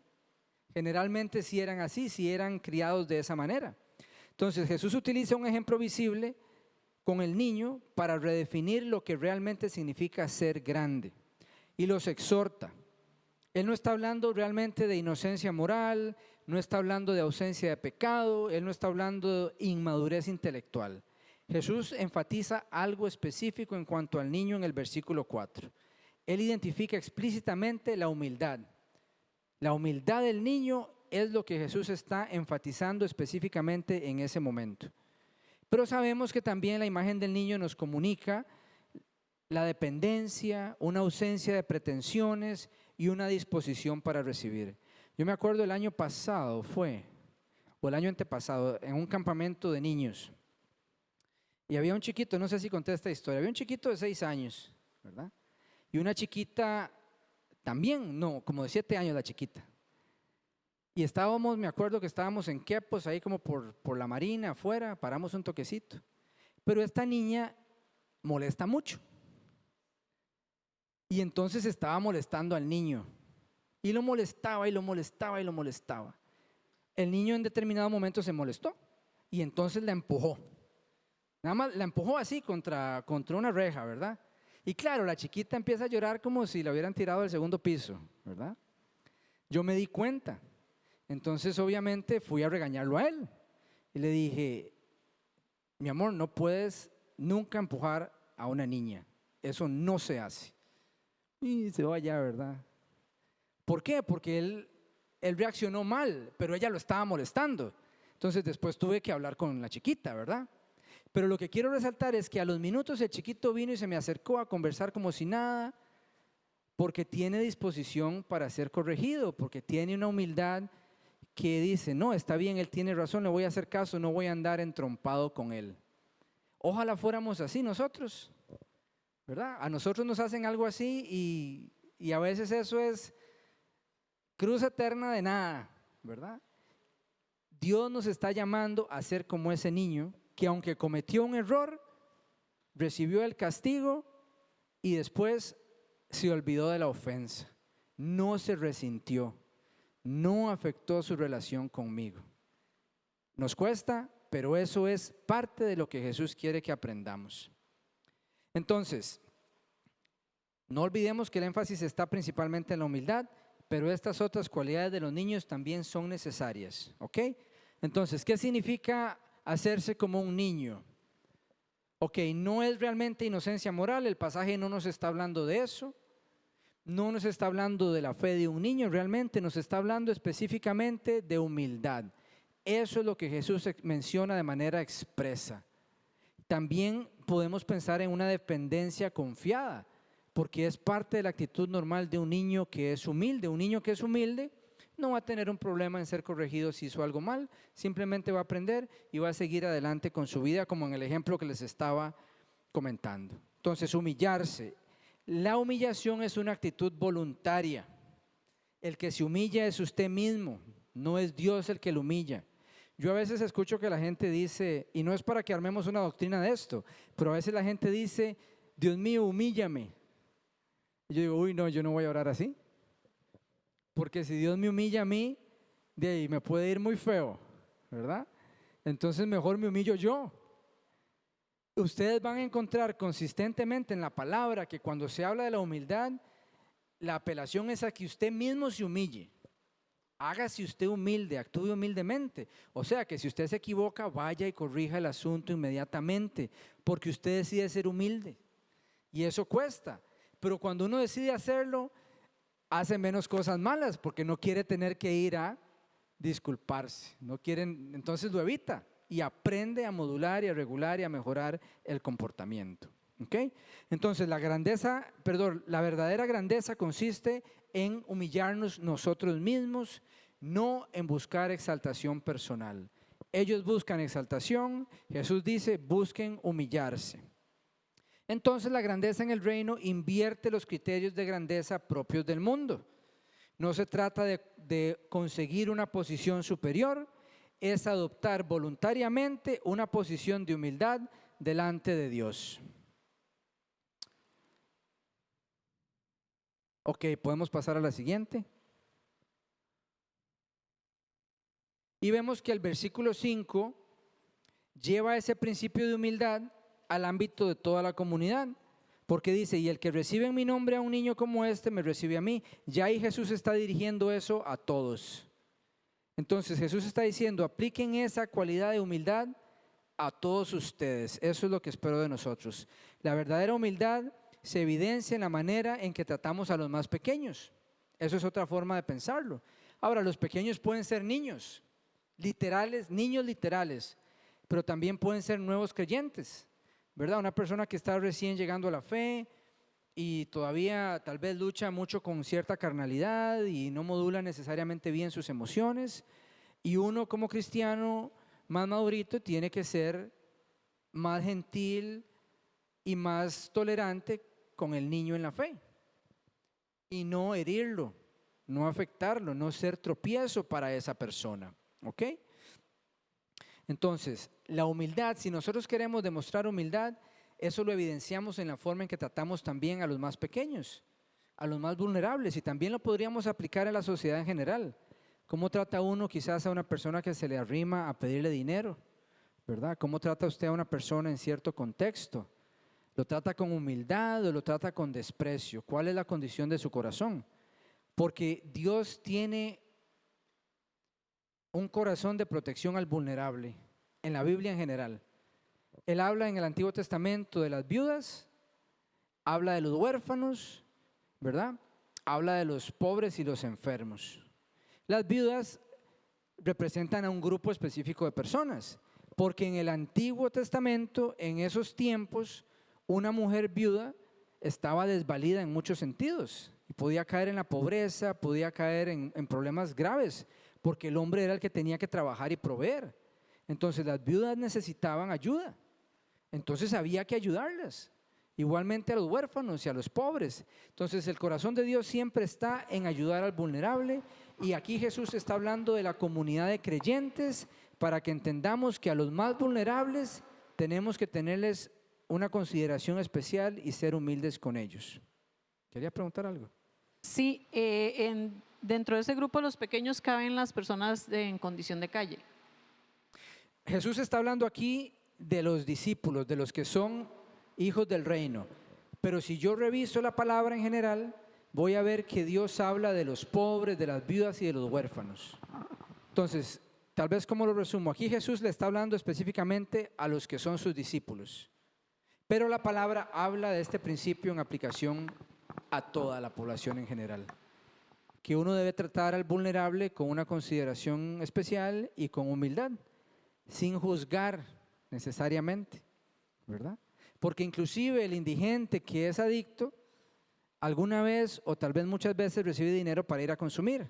Generalmente sí eran así, sí eran criados de esa manera. Entonces Jesús utiliza un ejemplo visible con el niño para redefinir lo que realmente significa ser grande. Y los exhorta. Él no está hablando realmente de inocencia moral, no está hablando de ausencia de pecado, él no está hablando de inmadurez intelectual. Jesús enfatiza algo específico en cuanto al niño en el versículo 4. Él identifica explícitamente la humildad. La humildad del niño es lo que Jesús está enfatizando específicamente en ese momento. Pero sabemos que también la imagen del niño nos comunica la dependencia, una ausencia de pretensiones y una disposición para recibir. Yo me acuerdo el año pasado o el año antepasado, en un campamento de niños. Y había un chiquito, no sé si conté esta historia, había un chiquito de 6 años, ¿verdad? Y una chiquita también, no, como de 7 años la chiquita. Y estábamos, me acuerdo que estábamos en Quepos, ahí como por la marina, afuera, paramos un toquecito. Pero esta niña molesta mucho. Y entonces estaba molestando al niño. Y lo molestaba y lo molestaba y lo molestaba. El niño en determinado momento se molestó y entonces la empujó. Nada más la empujó así contra una reja, ¿verdad? Y claro, la chiquita empieza a llorar como si la hubieran tirado del segundo piso, ¿verdad? Yo me di cuenta. Entonces obviamente fui a regañarlo a él. Y le dije, mi amor, no puedes nunca empujar a una niña. Eso no se hace. Y se va allá, ¿verdad? ¿Por qué? Porque él reaccionó mal, pero ella lo estaba molestando. Entonces después tuve que hablar con la chiquita, ¿verdad? Pero lo que quiero resaltar es que a los minutos el chiquito vino y se me acercó a conversar como si nada, porque tiene disposición para ser corregido, porque tiene una humildad que dice, no, está bien, él tiene razón, le voy a hacer caso, no voy a andar entrompado con él. Ojalá fuéramos así nosotros, ¿verdad? A nosotros nos hacen algo así y a veces eso es cruz eterna de nada, ¿verdad? Dios nos está llamando a ser como ese niño que aunque cometió un error, recibió el castigo y después se olvidó de la ofensa, no se resintió, no afectó su relación conmigo. Nos cuesta, pero eso es parte de lo que Jesús quiere que aprendamos. Entonces, no olvidemos que el énfasis está principalmente en la humildad, pero estas otras cualidades de los niños también son necesarias, ¿ok? Entonces, ¿qué significa hacerse como un niño? Ok, no es realmente inocencia moral, el pasaje no nos está hablando de eso, no nos está hablando de la fe de un niño, realmente nos está hablando específicamente de humildad. Eso es lo que Jesús menciona de manera expresa. También podemos pensar en una dependencia confiada, porque es parte de la actitud normal de un niño que es humilde. Un niño que es humilde no va a tener un problema en ser corregido si hizo algo mal, simplemente va a aprender y va a seguir adelante con su vida, como en el ejemplo que les estaba comentando. Entonces, humillarse. La humillación es una actitud voluntaria. El que se humilla es usted mismo, no es Dios el que lo humilla. Yo a veces escucho que la gente dice, y no es para que armemos una doctrina de esto, pero a veces la gente dice, Dios mío, humíllame. Y yo digo, uy, no, yo no voy a orar así. Porque si Dios me humilla a mí, de ahí me puede ir muy feo, ¿verdad? Entonces mejor me humillo yo. Ustedes van a encontrar consistentemente en la palabra que cuando se habla de la humildad, la apelación es a que usted mismo se humille. Hágase usted humilde, actúe humildemente. O sea que si usted se equivoca, vaya y corrija el asunto inmediatamente, porque usted decide ser humilde. Y eso cuesta. Pero cuando uno decide hacerlo, hace menos cosas malas, porque no quiere tener que ir a disculparse. No quieren, entonces lo evita y aprende a modular y a regular y a mejorar el comportamiento. ¿Ok? Entonces la verdadera grandeza consiste en humillarnos nosotros mismos, no en buscar exaltación personal. Ellos buscan exaltación, Jesús dice, busquen humillarse. Entonces la grandeza en el reino invierte los criterios de grandeza propios del mundo. No se trata de conseguir una posición superior, es adoptar voluntariamente una posición de humildad delante de Dios. Ok, podemos pasar a la siguiente. Y vemos que el versículo 5 lleva ese principio de humildad al ámbito de toda la comunidad, porque dice, y el que recibe en mi nombre a un niño como este, me recibe a mí. Ya ahí Jesús está dirigiendo eso a todos. Entonces Jesús está diciendo, apliquen esa cualidad de humildad a todos ustedes. Eso es lo que espero de nosotros. La verdadera humildad se evidencia en la manera en que tratamos a los más pequeños. Eso es otra forma de pensarlo. Ahora, los pequeños pueden ser niños literales, niños literales, pero también pueden ser nuevos creyentes, ¿verdad? Una persona que está recién llegando a la fe y todavía tal vez lucha mucho con cierta carnalidad y no modula necesariamente bien sus emociones. Y uno como cristiano más madurito tiene que ser más gentil y más tolerante con el niño en la fe y no herirlo, no afectarlo, no ser tropiezo para esa persona. ¿Ok? Entonces, la humildad, si nosotros queremos demostrar humildad, eso lo evidenciamos en la forma en que tratamos también a los más pequeños, a los más vulnerables, y también lo podríamos aplicar a la sociedad en general. ¿Cómo trata uno quizás a una persona que se le arrima a pedirle dinero? ¿Verdad? ¿Cómo trata usted a una persona en cierto contexto? ¿Lo trata con humildad o lo trata con desprecio? ¿Cuál es la condición de su corazón? Porque Dios tiene un corazón de protección al vulnerable, en la Biblia en general. Él habla en el Antiguo Testamento de las viudas, habla de los huérfanos, ¿verdad? Habla de los pobres y los enfermos. Las viudas representan a un grupo específico de personas, porque en el Antiguo Testamento, en esos tiempos, una mujer viuda estaba desvalida en muchos sentidos y podía caer en la pobreza, podía caer en problemas graves, porque el hombre era el que tenía que trabajar y proveer. Entonces las viudas necesitaban ayuda, entonces había que ayudarlas. Igualmente a los huérfanos y a los pobres. Entonces el corazón de Dios siempre está en ayudar al vulnerable, y aquí Jesús está hablando de la comunidad de creyentes para que entendamos que a los más vulnerables tenemos que tenerles una consideración especial y ser humildes con ellos. ¿Quería preguntar algo? Sí, dentro de ese grupo los pequeños caben las personas en condición de calle. Jesús está hablando aquí de los discípulos, de los que son hijos del reino. Pero si yo reviso la palabra en general, voy a ver que Dios habla de los pobres, de las viudas y de los huérfanos. Entonces, tal vez como lo resumo, aquí Jesús le está hablando específicamente a los que son sus discípulos. Pero la palabra habla de este principio en aplicación a toda la población en general. Que uno debe tratar al vulnerable con una consideración especial y con humildad, sin juzgar necesariamente, ¿verdad? Porque inclusive el indigente que es adicto, alguna vez o tal vez muchas veces recibe dinero para ir a consumir,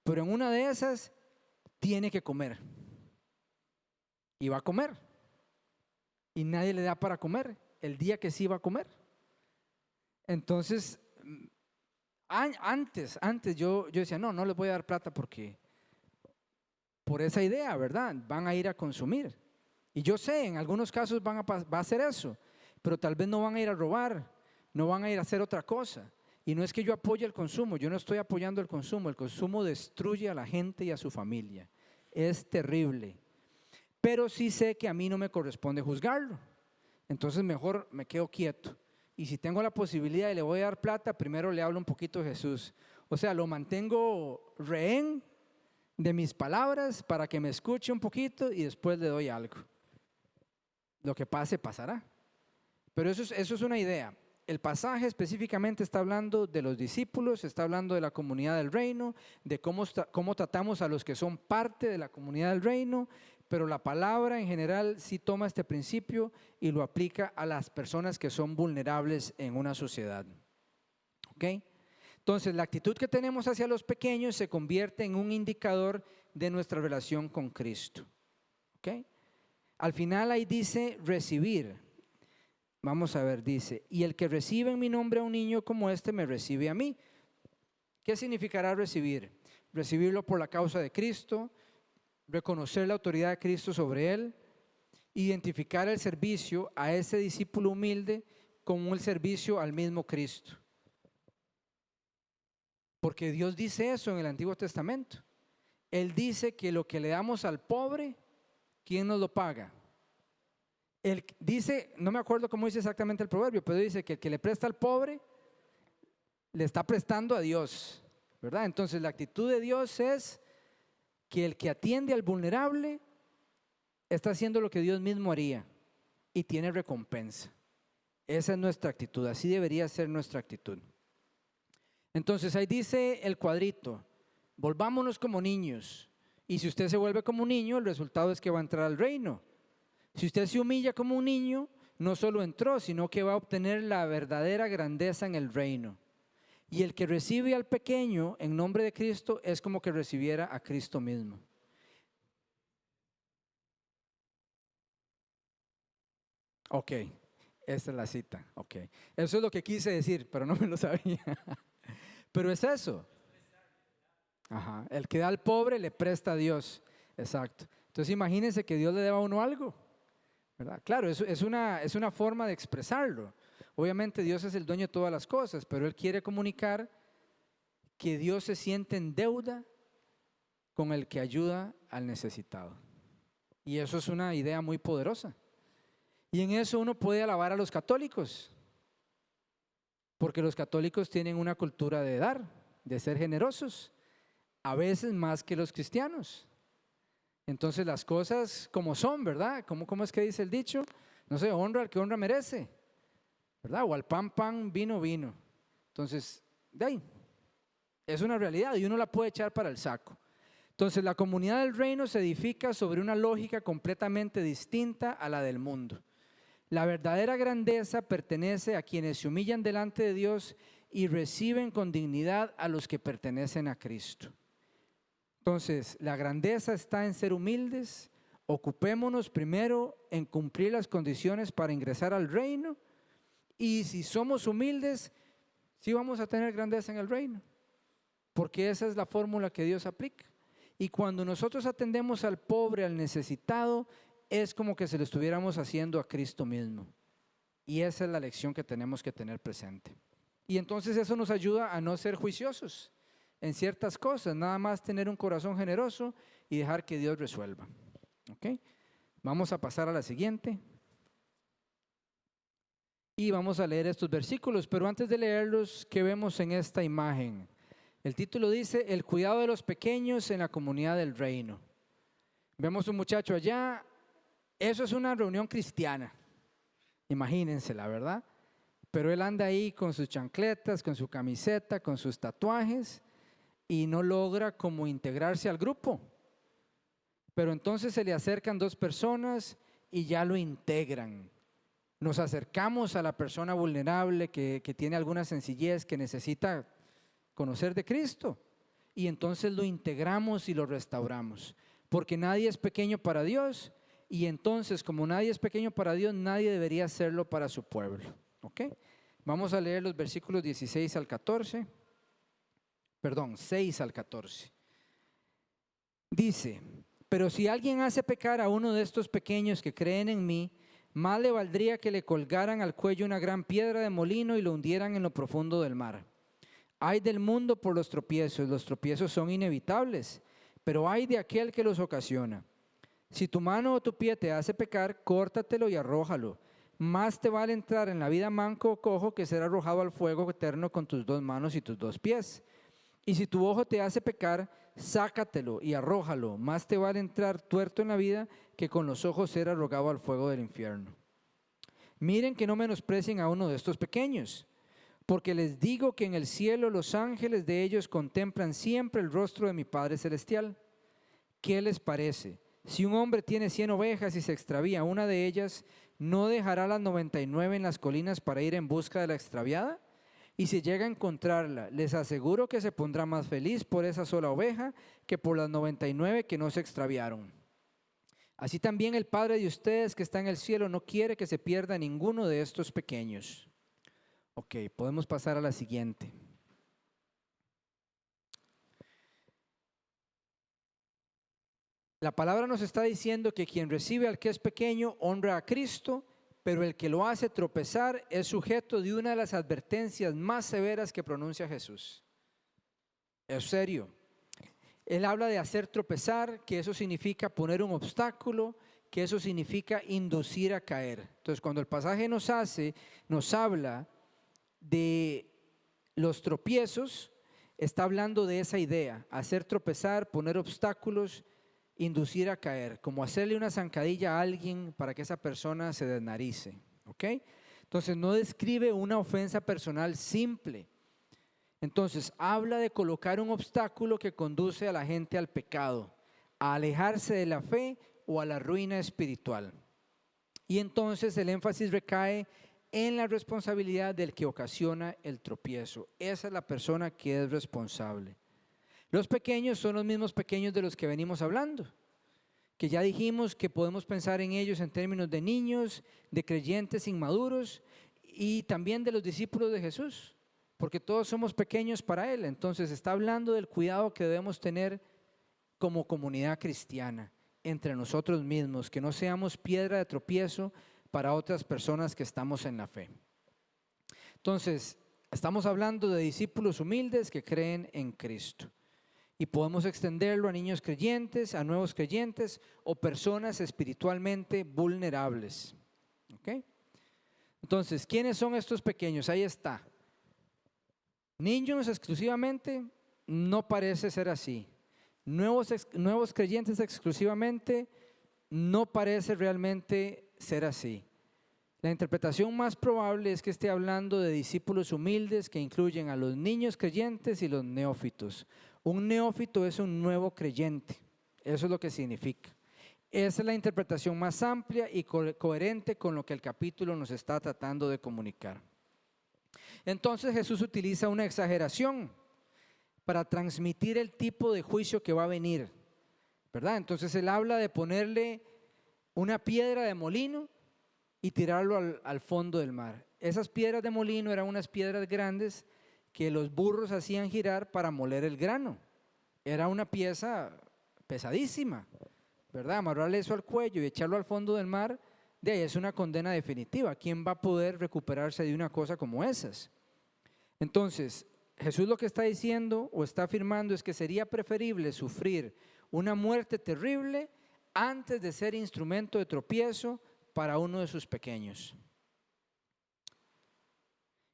pero en una de esas tiene que comer y va a comer y nadie le da para comer el día que sí va a comer. Entonces, antes yo decía, no les voy a dar plata porque por esa idea, ¿verdad? Van a ir a consumir. Y yo sé, en algunos casos va a hacer eso, pero tal vez no van a ir a robar, no van a ir a hacer otra cosa. Y no es que yo apoye el consumo, yo no estoy apoyando el consumo destruye a la gente y a su familia. Es terrible. Pero sí sé que a mí no me corresponde juzgarlo. Entonces mejor me quedo quieto. Y si tengo la posibilidad y le voy a dar plata, primero le hablo un poquito de Jesús. O sea, lo mantengo rehén de mis palabras para que me escuche un poquito y después le doy algo. Lo que pase, pasará. Pero eso es una idea. El pasaje específicamente está hablando de los discípulos, está hablando de la comunidad del reino, de cómo tratamos a los que son parte de la comunidad del reino, pero la palabra en general sí toma este principio y lo aplica a las personas que son vulnerables en una sociedad. ¿Ok? Entonces, la actitud que tenemos hacia los pequeños se convierte en un indicador de nuestra relación con Cristo. ¿Ok? Al final ahí dice recibir. Vamos a ver, dice, y el que recibe en mi nombre a un niño como este me recibe a mí. ¿Qué significará recibir? Recibirlo por la causa de Cristo, reconocer la autoridad de Cristo sobre él, identificar el servicio a ese discípulo humilde como el servicio al mismo Cristo. Porque Dios dice eso en el Antiguo Testamento. Él dice que lo que le damos al pobre, ¿quién nos lo paga? Él dice, no me acuerdo cómo dice exactamente el proverbio, pero dice que el que le presta al pobre, le está prestando a Dios, ¿verdad? Entonces la actitud de Dios es que el que atiende al vulnerable está haciendo lo que Dios mismo haría y tiene recompensa. Esa es nuestra actitud, así debería ser nuestra actitud. Entonces ahí dice el cuadrito, volvámonos como niños, y si usted se vuelve como un niño, el resultado es que va a entrar al reino. Si usted se humilla como un niño, no solo entró, sino que va a obtener la verdadera grandeza en el reino. Y el que recibe al pequeño en nombre de Cristo es como que recibiera a Cristo mismo. Ok, esa es la cita. Ok, eso es lo que quise decir, pero no me lo sabía. Pero es eso. Ajá. El que da al pobre le presta a Dios. Exacto. Entonces imagínense que Dios le deba a uno algo, ¿verdad? Claro, es una forma de expresarlo. Obviamente Dios es el dueño de todas las cosas, pero Él quiere comunicar que Dios se siente en deuda con el que ayuda al necesitado. Y eso es una idea muy poderosa. Y en eso uno puede alabar a los católicos, porque los católicos tienen una cultura de dar, de ser generosos, a veces más que los cristianos. Entonces las cosas como son, ¿verdad? ¿Cómo es que dice el dicho? No sé, honra al que honra merece, ¿verdad? O al pan, pan, vino, vino. Entonces, de ahí, es una realidad y uno la puede echar para el saco. Entonces la comunidad del reino se edifica sobre una lógica completamente distinta a la del mundo. La verdadera grandeza pertenece a quienes se humillan delante de Dios y reciben con dignidad a los que pertenecen a Cristo. Entonces, la grandeza está en ser humildes. Ocupémonos primero en cumplir las condiciones para ingresar al reino, y si somos humildes, sí vamos a tener grandeza en el reino, porque esa es la fórmula que Dios aplica. Y cuando nosotros atendemos al pobre, al necesitado, es como que se lo estuviéramos haciendo a Cristo mismo. Y esa es la lección que tenemos que tener presente. Y entonces eso nos ayuda a no ser juiciosos en ciertas cosas, nada más tener un corazón generoso y dejar que Dios resuelva. ¿Ok? Vamos a pasar a la siguiente. Y vamos a leer estos versículos, pero antes de leerlos, ¿qué vemos en esta imagen? El título dice, el cuidado de los pequeños en la comunidad del reino. Vemos un muchacho allá, eso es una reunión cristiana, imagínense la verdad, pero él anda ahí con sus chancletas, con su camiseta, con sus tatuajes y no logra como integrarse al grupo. Pero entonces se le acercan dos personas y ya lo integran. Nos acercamos a la persona vulnerable que tiene alguna sencillez, que necesita conocer de Cristo, y entonces lo integramos y lo restauramos, porque nadie es pequeño para Dios, y entonces como nadie es pequeño para Dios, nadie debería serlo para su pueblo. ¿Ok? Vamos a leer los versículos 16 al 14, perdón, 6 al 14. Dice, pero si alguien hace pecar a uno de estos pequeños que creen en mí, más le valdría que le colgaran al cuello una gran piedra de molino y lo hundieran en lo profundo del mar. Ay del mundo por los tropiezos son inevitables, pero ay de aquel que los ocasiona. Si tu mano o tu pie te hace pecar, córtatelo y arrójalo. Más te vale entrar en la vida manco o cojo que ser arrojado al fuego eterno con tus dos manos y tus dos pies. Y si tu ojo te hace pecar, sácatelo y arrójalo. Más te vale entrar tuerto en la vida que con los ojos ser arrojado al fuego del infierno. Miren que no menosprecien a uno de estos pequeños, porque les digo que en el cielo los ángeles de ellos contemplan siempre el rostro de mi Padre Celestial. ¿Qué les parece? Si un hombre tiene 100 ovejas y se extravía una de ellas, ¿no dejará las 99 en las colinas para ir en busca de la extraviada? Y si llega a encontrarla, les aseguro que se pondrá más feliz por esa sola oveja que por las 99 que no se extraviaron. Así también el Padre de ustedes que está en el cielo no quiere que se pierda ninguno de estos pequeños. Ok, podemos pasar a la siguiente. La palabra nos está diciendo que quien recibe al que es pequeño honra a Cristo, pero el que lo hace tropezar es sujeto de una de las advertencias más severas que pronuncia Jesús. Es serio. Él habla de hacer tropezar, que eso significa poner un obstáculo, que eso significa inducir a caer. Entonces, cuando el pasaje nos habla de los tropiezos, está hablando de esa idea, hacer tropezar, poner obstáculos, inducir a caer, como hacerle una zancadilla a alguien para que esa persona se desnarice. ¿Ok? Entonces no describe una ofensa personal simple. Entonces habla de colocar un obstáculo que conduce a la gente al pecado, a alejarse de la fe o a la ruina espiritual. Y entonces el énfasis recae en la responsabilidad del que ocasiona el tropiezo. Esa es la persona que es responsable. Los pequeños son los mismos pequeños de los que venimos hablando, que ya dijimos que podemos pensar en ellos en términos de niños, de creyentes inmaduros y también de los discípulos de Jesús, porque todos somos pequeños para Él. Entonces está hablando del cuidado que debemos tener como comunidad cristiana entre nosotros mismos, que no seamos piedra de tropiezo para otras personas que estamos en la fe. Entonces, estamos hablando de discípulos humildes que creen en Cristo. Y podemos extenderlo a niños creyentes, a nuevos creyentes o personas espiritualmente vulnerables. ¿Ok? Entonces, ¿quiénes son estos pequeños? Ahí está. Niños exclusivamente, no parece ser así. Nuevos creyentes exclusivamente, no parece realmente ser así. La interpretación más probable es que esté hablando de discípulos humildes que incluyen a los niños creyentes y los neófitos. Un neófito es un nuevo creyente, eso es lo que significa. Esa es la interpretación más amplia y coherente con lo que el capítulo nos está tratando de comunicar. Entonces Jesús utiliza una exageración para transmitir el tipo de juicio que va a venir, ¿verdad? Entonces Él habla de ponerle una piedra de molino y tirarlo al fondo del mar. Esas piedras de molino eran unas piedras grandes que los burros hacían girar para moler el grano. Era una pieza pesadísima, ¿verdad? Amarrarle eso al cuello y echarlo al fondo del mar, de ahí es una condena definitiva. ¿Quién va a poder recuperarse de una cosa como esas? Entonces, Jesús lo que está diciendo o está afirmando es que sería preferible sufrir una muerte terrible antes de ser instrumento de tropiezo para uno de sus pequeños.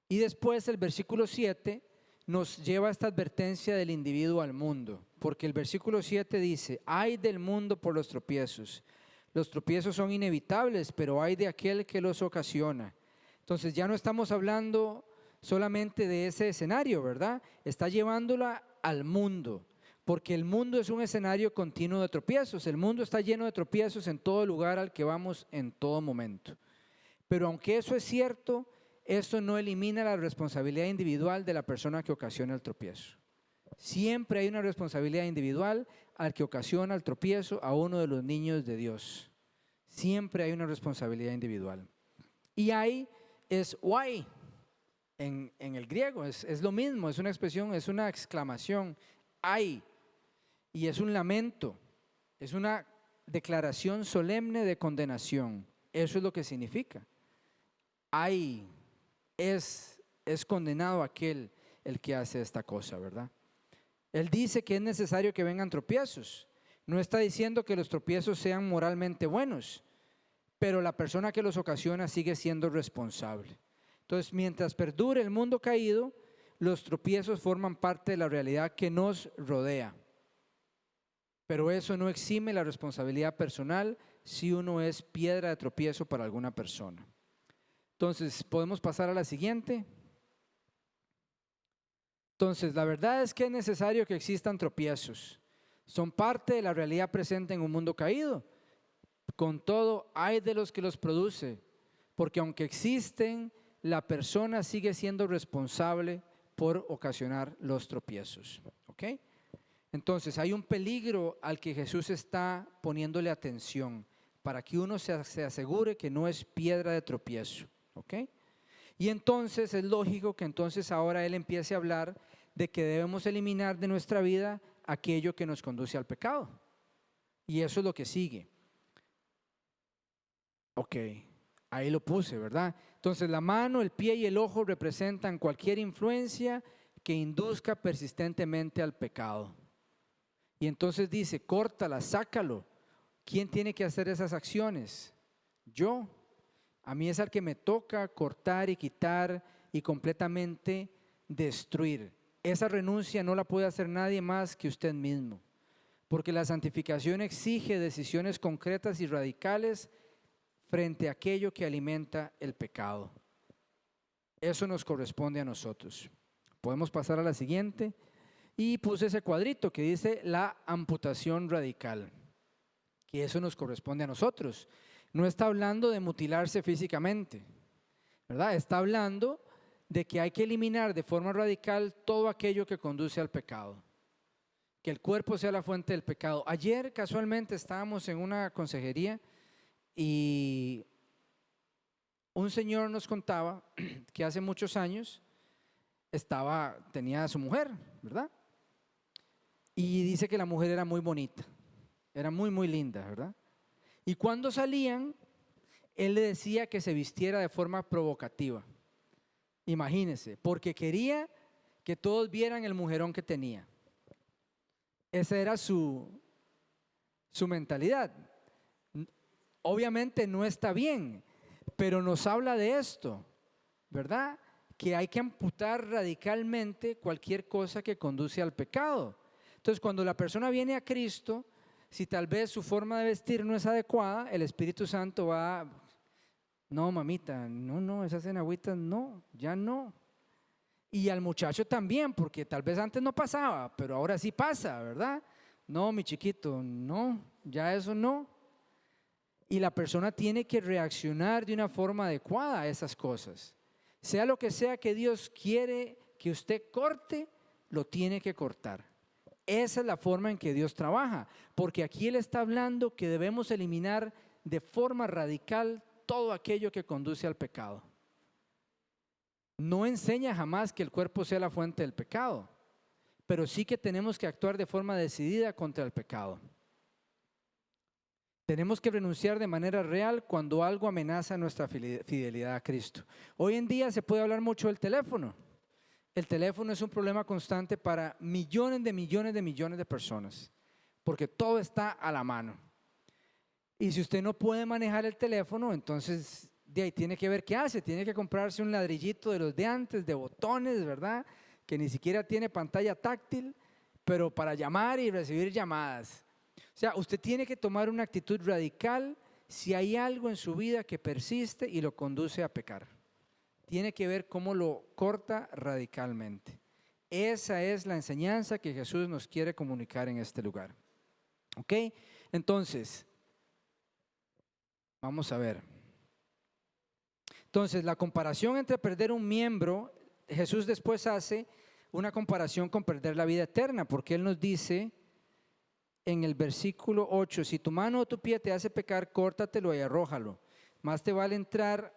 Y después el versículo 7 nos lleva a esta advertencia del individuo al mundo, porque el versículo 7 dice: ay del mundo por los tropiezos. Los tropiezos son inevitables, pero ay de aquel que los ocasiona. Entonces ya no estamos hablando solamente de ese escenario, ¿verdad? Está llevándola al mundo, porque el mundo es un escenario continuo de tropiezos. El mundo está lleno de tropiezos en todo lugar al que vamos en todo momento. Pero aunque eso es cierto, esto no elimina la responsabilidad individual de la persona que ocasiona el tropiezo. Siempre hay una responsabilidad individual al que ocasiona el tropiezo a uno de los niños de Dios. Siempre hay una responsabilidad individual. Y ahí es why en el griego, es lo mismo, es una expresión, es una exclamación, ay, y es un lamento, es una declaración solemne de condenación. Eso es lo que significa. Ay, es condenado aquel el que hace esta cosa, ¿verdad? Él dice que es necesario que vengan tropiezos. No está diciendo que los tropiezos sean moralmente buenos, pero la persona que los ocasiona sigue siendo responsable. Entonces, mientras perdure el mundo caído, los tropiezos forman parte de la realidad que nos rodea. Pero eso no exime la responsabilidad personal si uno es piedra de tropiezo para alguna persona. Entonces, podemos pasar a la siguiente. Entonces, la verdad es que es necesario que existan tropiezos. Son parte de la realidad presente en un mundo caído. Con todo, hay de los que los produce, porque aunque existen, la persona sigue siendo responsable por ocasionar los tropiezos. ¿Ok? Entonces, hay un peligro al que Jesús está poniéndole atención para que uno se asegure que no es piedra de tropiezo. ¿Ok? Y entonces es lógico que entonces ahora Él empiece a hablar de que debemos eliminar de nuestra vida aquello que nos conduce al pecado. Y eso es lo que sigue. Ok, ahí lo puse, ¿verdad? Entonces la mano, el pie y el ojo representan cualquier influencia que induzca persistentemente al pecado. Y entonces dice, córtala, sácalo. ¿Quién tiene que hacer esas acciones? Yo. A mí es al que me toca cortar y quitar y completamente destruir. Esa renuncia no la puede hacer nadie más que usted mismo, porque la santificación exige decisiones concretas y radicales frente a aquello que alimenta el pecado. Eso nos corresponde a nosotros. Podemos pasar a la siguiente. Y puse ese cuadrito que dice la amputación radical, que eso nos corresponde a nosotros. No está hablando de mutilarse físicamente, ¿verdad? Está hablando de que hay que eliminar de forma radical todo aquello que conduce al pecado. Que el cuerpo sea la fuente del pecado. Ayer casualmente estábamos en una consejería y un señor nos contaba que hace muchos años tenía a su mujer, ¿verdad? Y dice que la mujer era muy bonita, era muy, muy linda, ¿verdad? Y cuando salían, él le decía que se vistiera de forma provocativa. Imagínense, porque quería que todos vieran el mujerón que tenía. Esa era su mentalidad. Obviamente no está bien, pero nos habla de esto, ¿verdad? Que hay que amputar radicalmente cualquier cosa que conduce al pecado. Entonces, cuando la persona viene a Cristo, si tal vez su forma de vestir no es adecuada, el Espíritu Santo va, no, mamita, no, esas enagüitas no, ya no. Y al muchacho también, porque tal vez antes no pasaba, pero ahora sí pasa, ¿verdad? No, mi chiquito, no, ya eso no. Y la persona tiene que reaccionar de una forma adecuada a esas cosas. Sea lo que sea que Dios quiere que usted corte, lo tiene que cortar. Esa es la forma en que Dios trabaja, porque aquí Él está hablando que debemos eliminar de forma radical todo aquello que conduce al pecado. No enseña jamás que el cuerpo sea la fuente del pecado, pero sí que tenemos que actuar de forma decidida contra el pecado. Tenemos que renunciar de manera real cuando algo amenaza nuestra fidelidad a Cristo. Hoy en día se puede hablar mucho del teléfono. El teléfono es un problema constante para millones de personas, porque todo está a la mano. Y si usted no puede manejar el teléfono, entonces de ahí tiene que ver qué hace. Tiene que comprarse un ladrillito de los de antes, de botones, ¿verdad? Que ni siquiera tiene pantalla táctil, pero para llamar y recibir llamadas. O sea, usted tiene que tomar una actitud radical si hay algo en su vida que persiste y lo conduce a pecar. Tiene que ver cómo lo corta radicalmente. Esa es la enseñanza que Jesús nos quiere comunicar en este lugar. ¿Ok? Entonces, vamos a ver. Entonces, la comparación entre perder un miembro, Jesús después hace una comparación con perder la vida eterna, porque Él nos dice en el versículo 8, si tu mano o tu pie te hace pecar, córtatelo y arrójalo. Más te vale entrar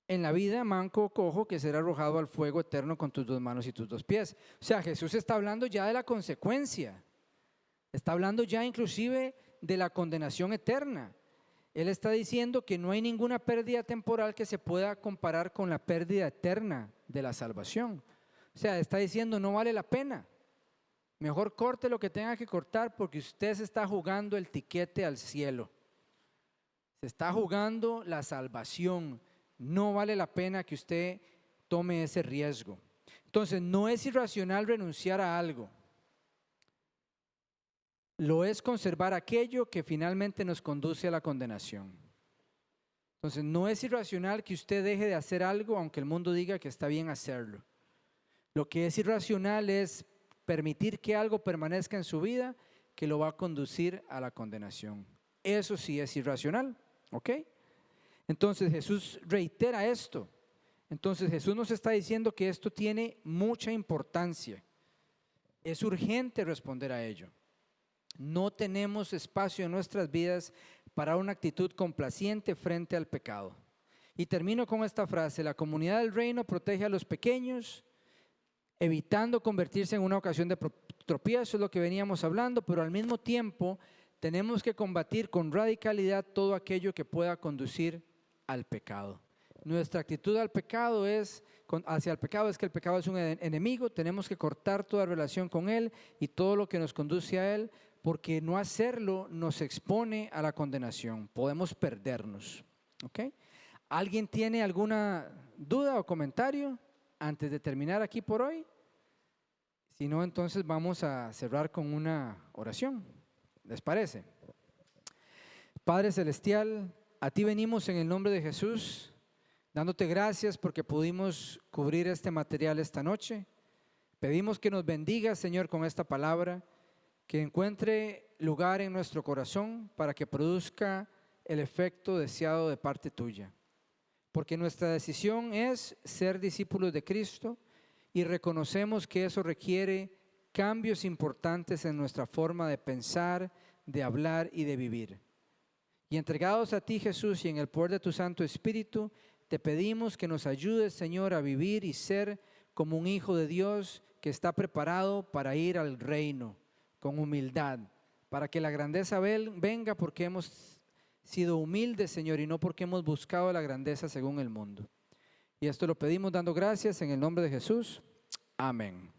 en la vida manco o cojo que ser arrojado al fuego eterno con tus dos manos y tus dos pies. O sea, Jesús está hablando ya de la consecuencia. Está hablando ya inclusive de la condenación eterna. Él está diciendo que no hay ninguna pérdida temporal que se pueda comparar con la pérdida eterna de la salvación. O sea, está diciendo no vale la pena. Mejor corte lo que tenga que cortar porque usted se está jugando el tiquete al cielo. Se está jugando la salvación. No vale la pena que usted tome ese riesgo. Entonces, no es irracional renunciar a algo. Lo es conservar aquello que finalmente nos conduce a la condenación. Entonces, no es irracional que usted deje de hacer algo aunque el mundo diga que está bien hacerlo. Lo que es irracional es permitir que algo permanezca en su vida que lo va a conducir a la condenación. Eso sí es irracional, ¿ok? Entonces Jesús reitera esto. Entonces Jesús nos está diciendo que esto tiene mucha importancia. Es urgente responder a ello. No tenemos espacio en nuestras vidas para una actitud complaciente frente al pecado. Y termino con esta frase: la comunidad del reino protege a los pequeños, evitando convertirse en una ocasión de tropiezo, es lo que veníamos hablando, pero al mismo tiempo tenemos que combatir con radicalidad todo aquello que pueda conducir al pecado. Nuestra actitud al pecado hacia el pecado es que el pecado es un enemigo, tenemos que cortar toda relación con él y todo lo que nos conduce a él, porque no hacerlo nos expone a la condenación, podemos perdernos. ¿Ok? ¿Alguien tiene alguna duda o comentario antes de terminar aquí por hoy? Si no, entonces vamos a cerrar con una oración. ¿Les parece? Padre Celestial, a ti venimos en el nombre de Jesús, dándote gracias porque pudimos cubrir este material esta noche. Pedimos que nos bendigas, Señor, con esta palabra, que encuentre lugar en nuestro corazón para que produzca el efecto deseado de parte tuya. Porque nuestra decisión es ser discípulos de Cristo y reconocemos que eso requiere cambios importantes en nuestra forma de pensar, de hablar y de vivir. Y entregados a ti, Jesús, y en el poder de tu Santo Espíritu, te pedimos que nos ayudes, Señor, a vivir y ser como un hijo de Dios que está preparado para ir al reino con humildad, para que la grandeza venga porque hemos sido humildes, Señor, y no porque hemos buscado la grandeza según el mundo. Y esto lo pedimos dando gracias en el nombre de Jesús. Amén.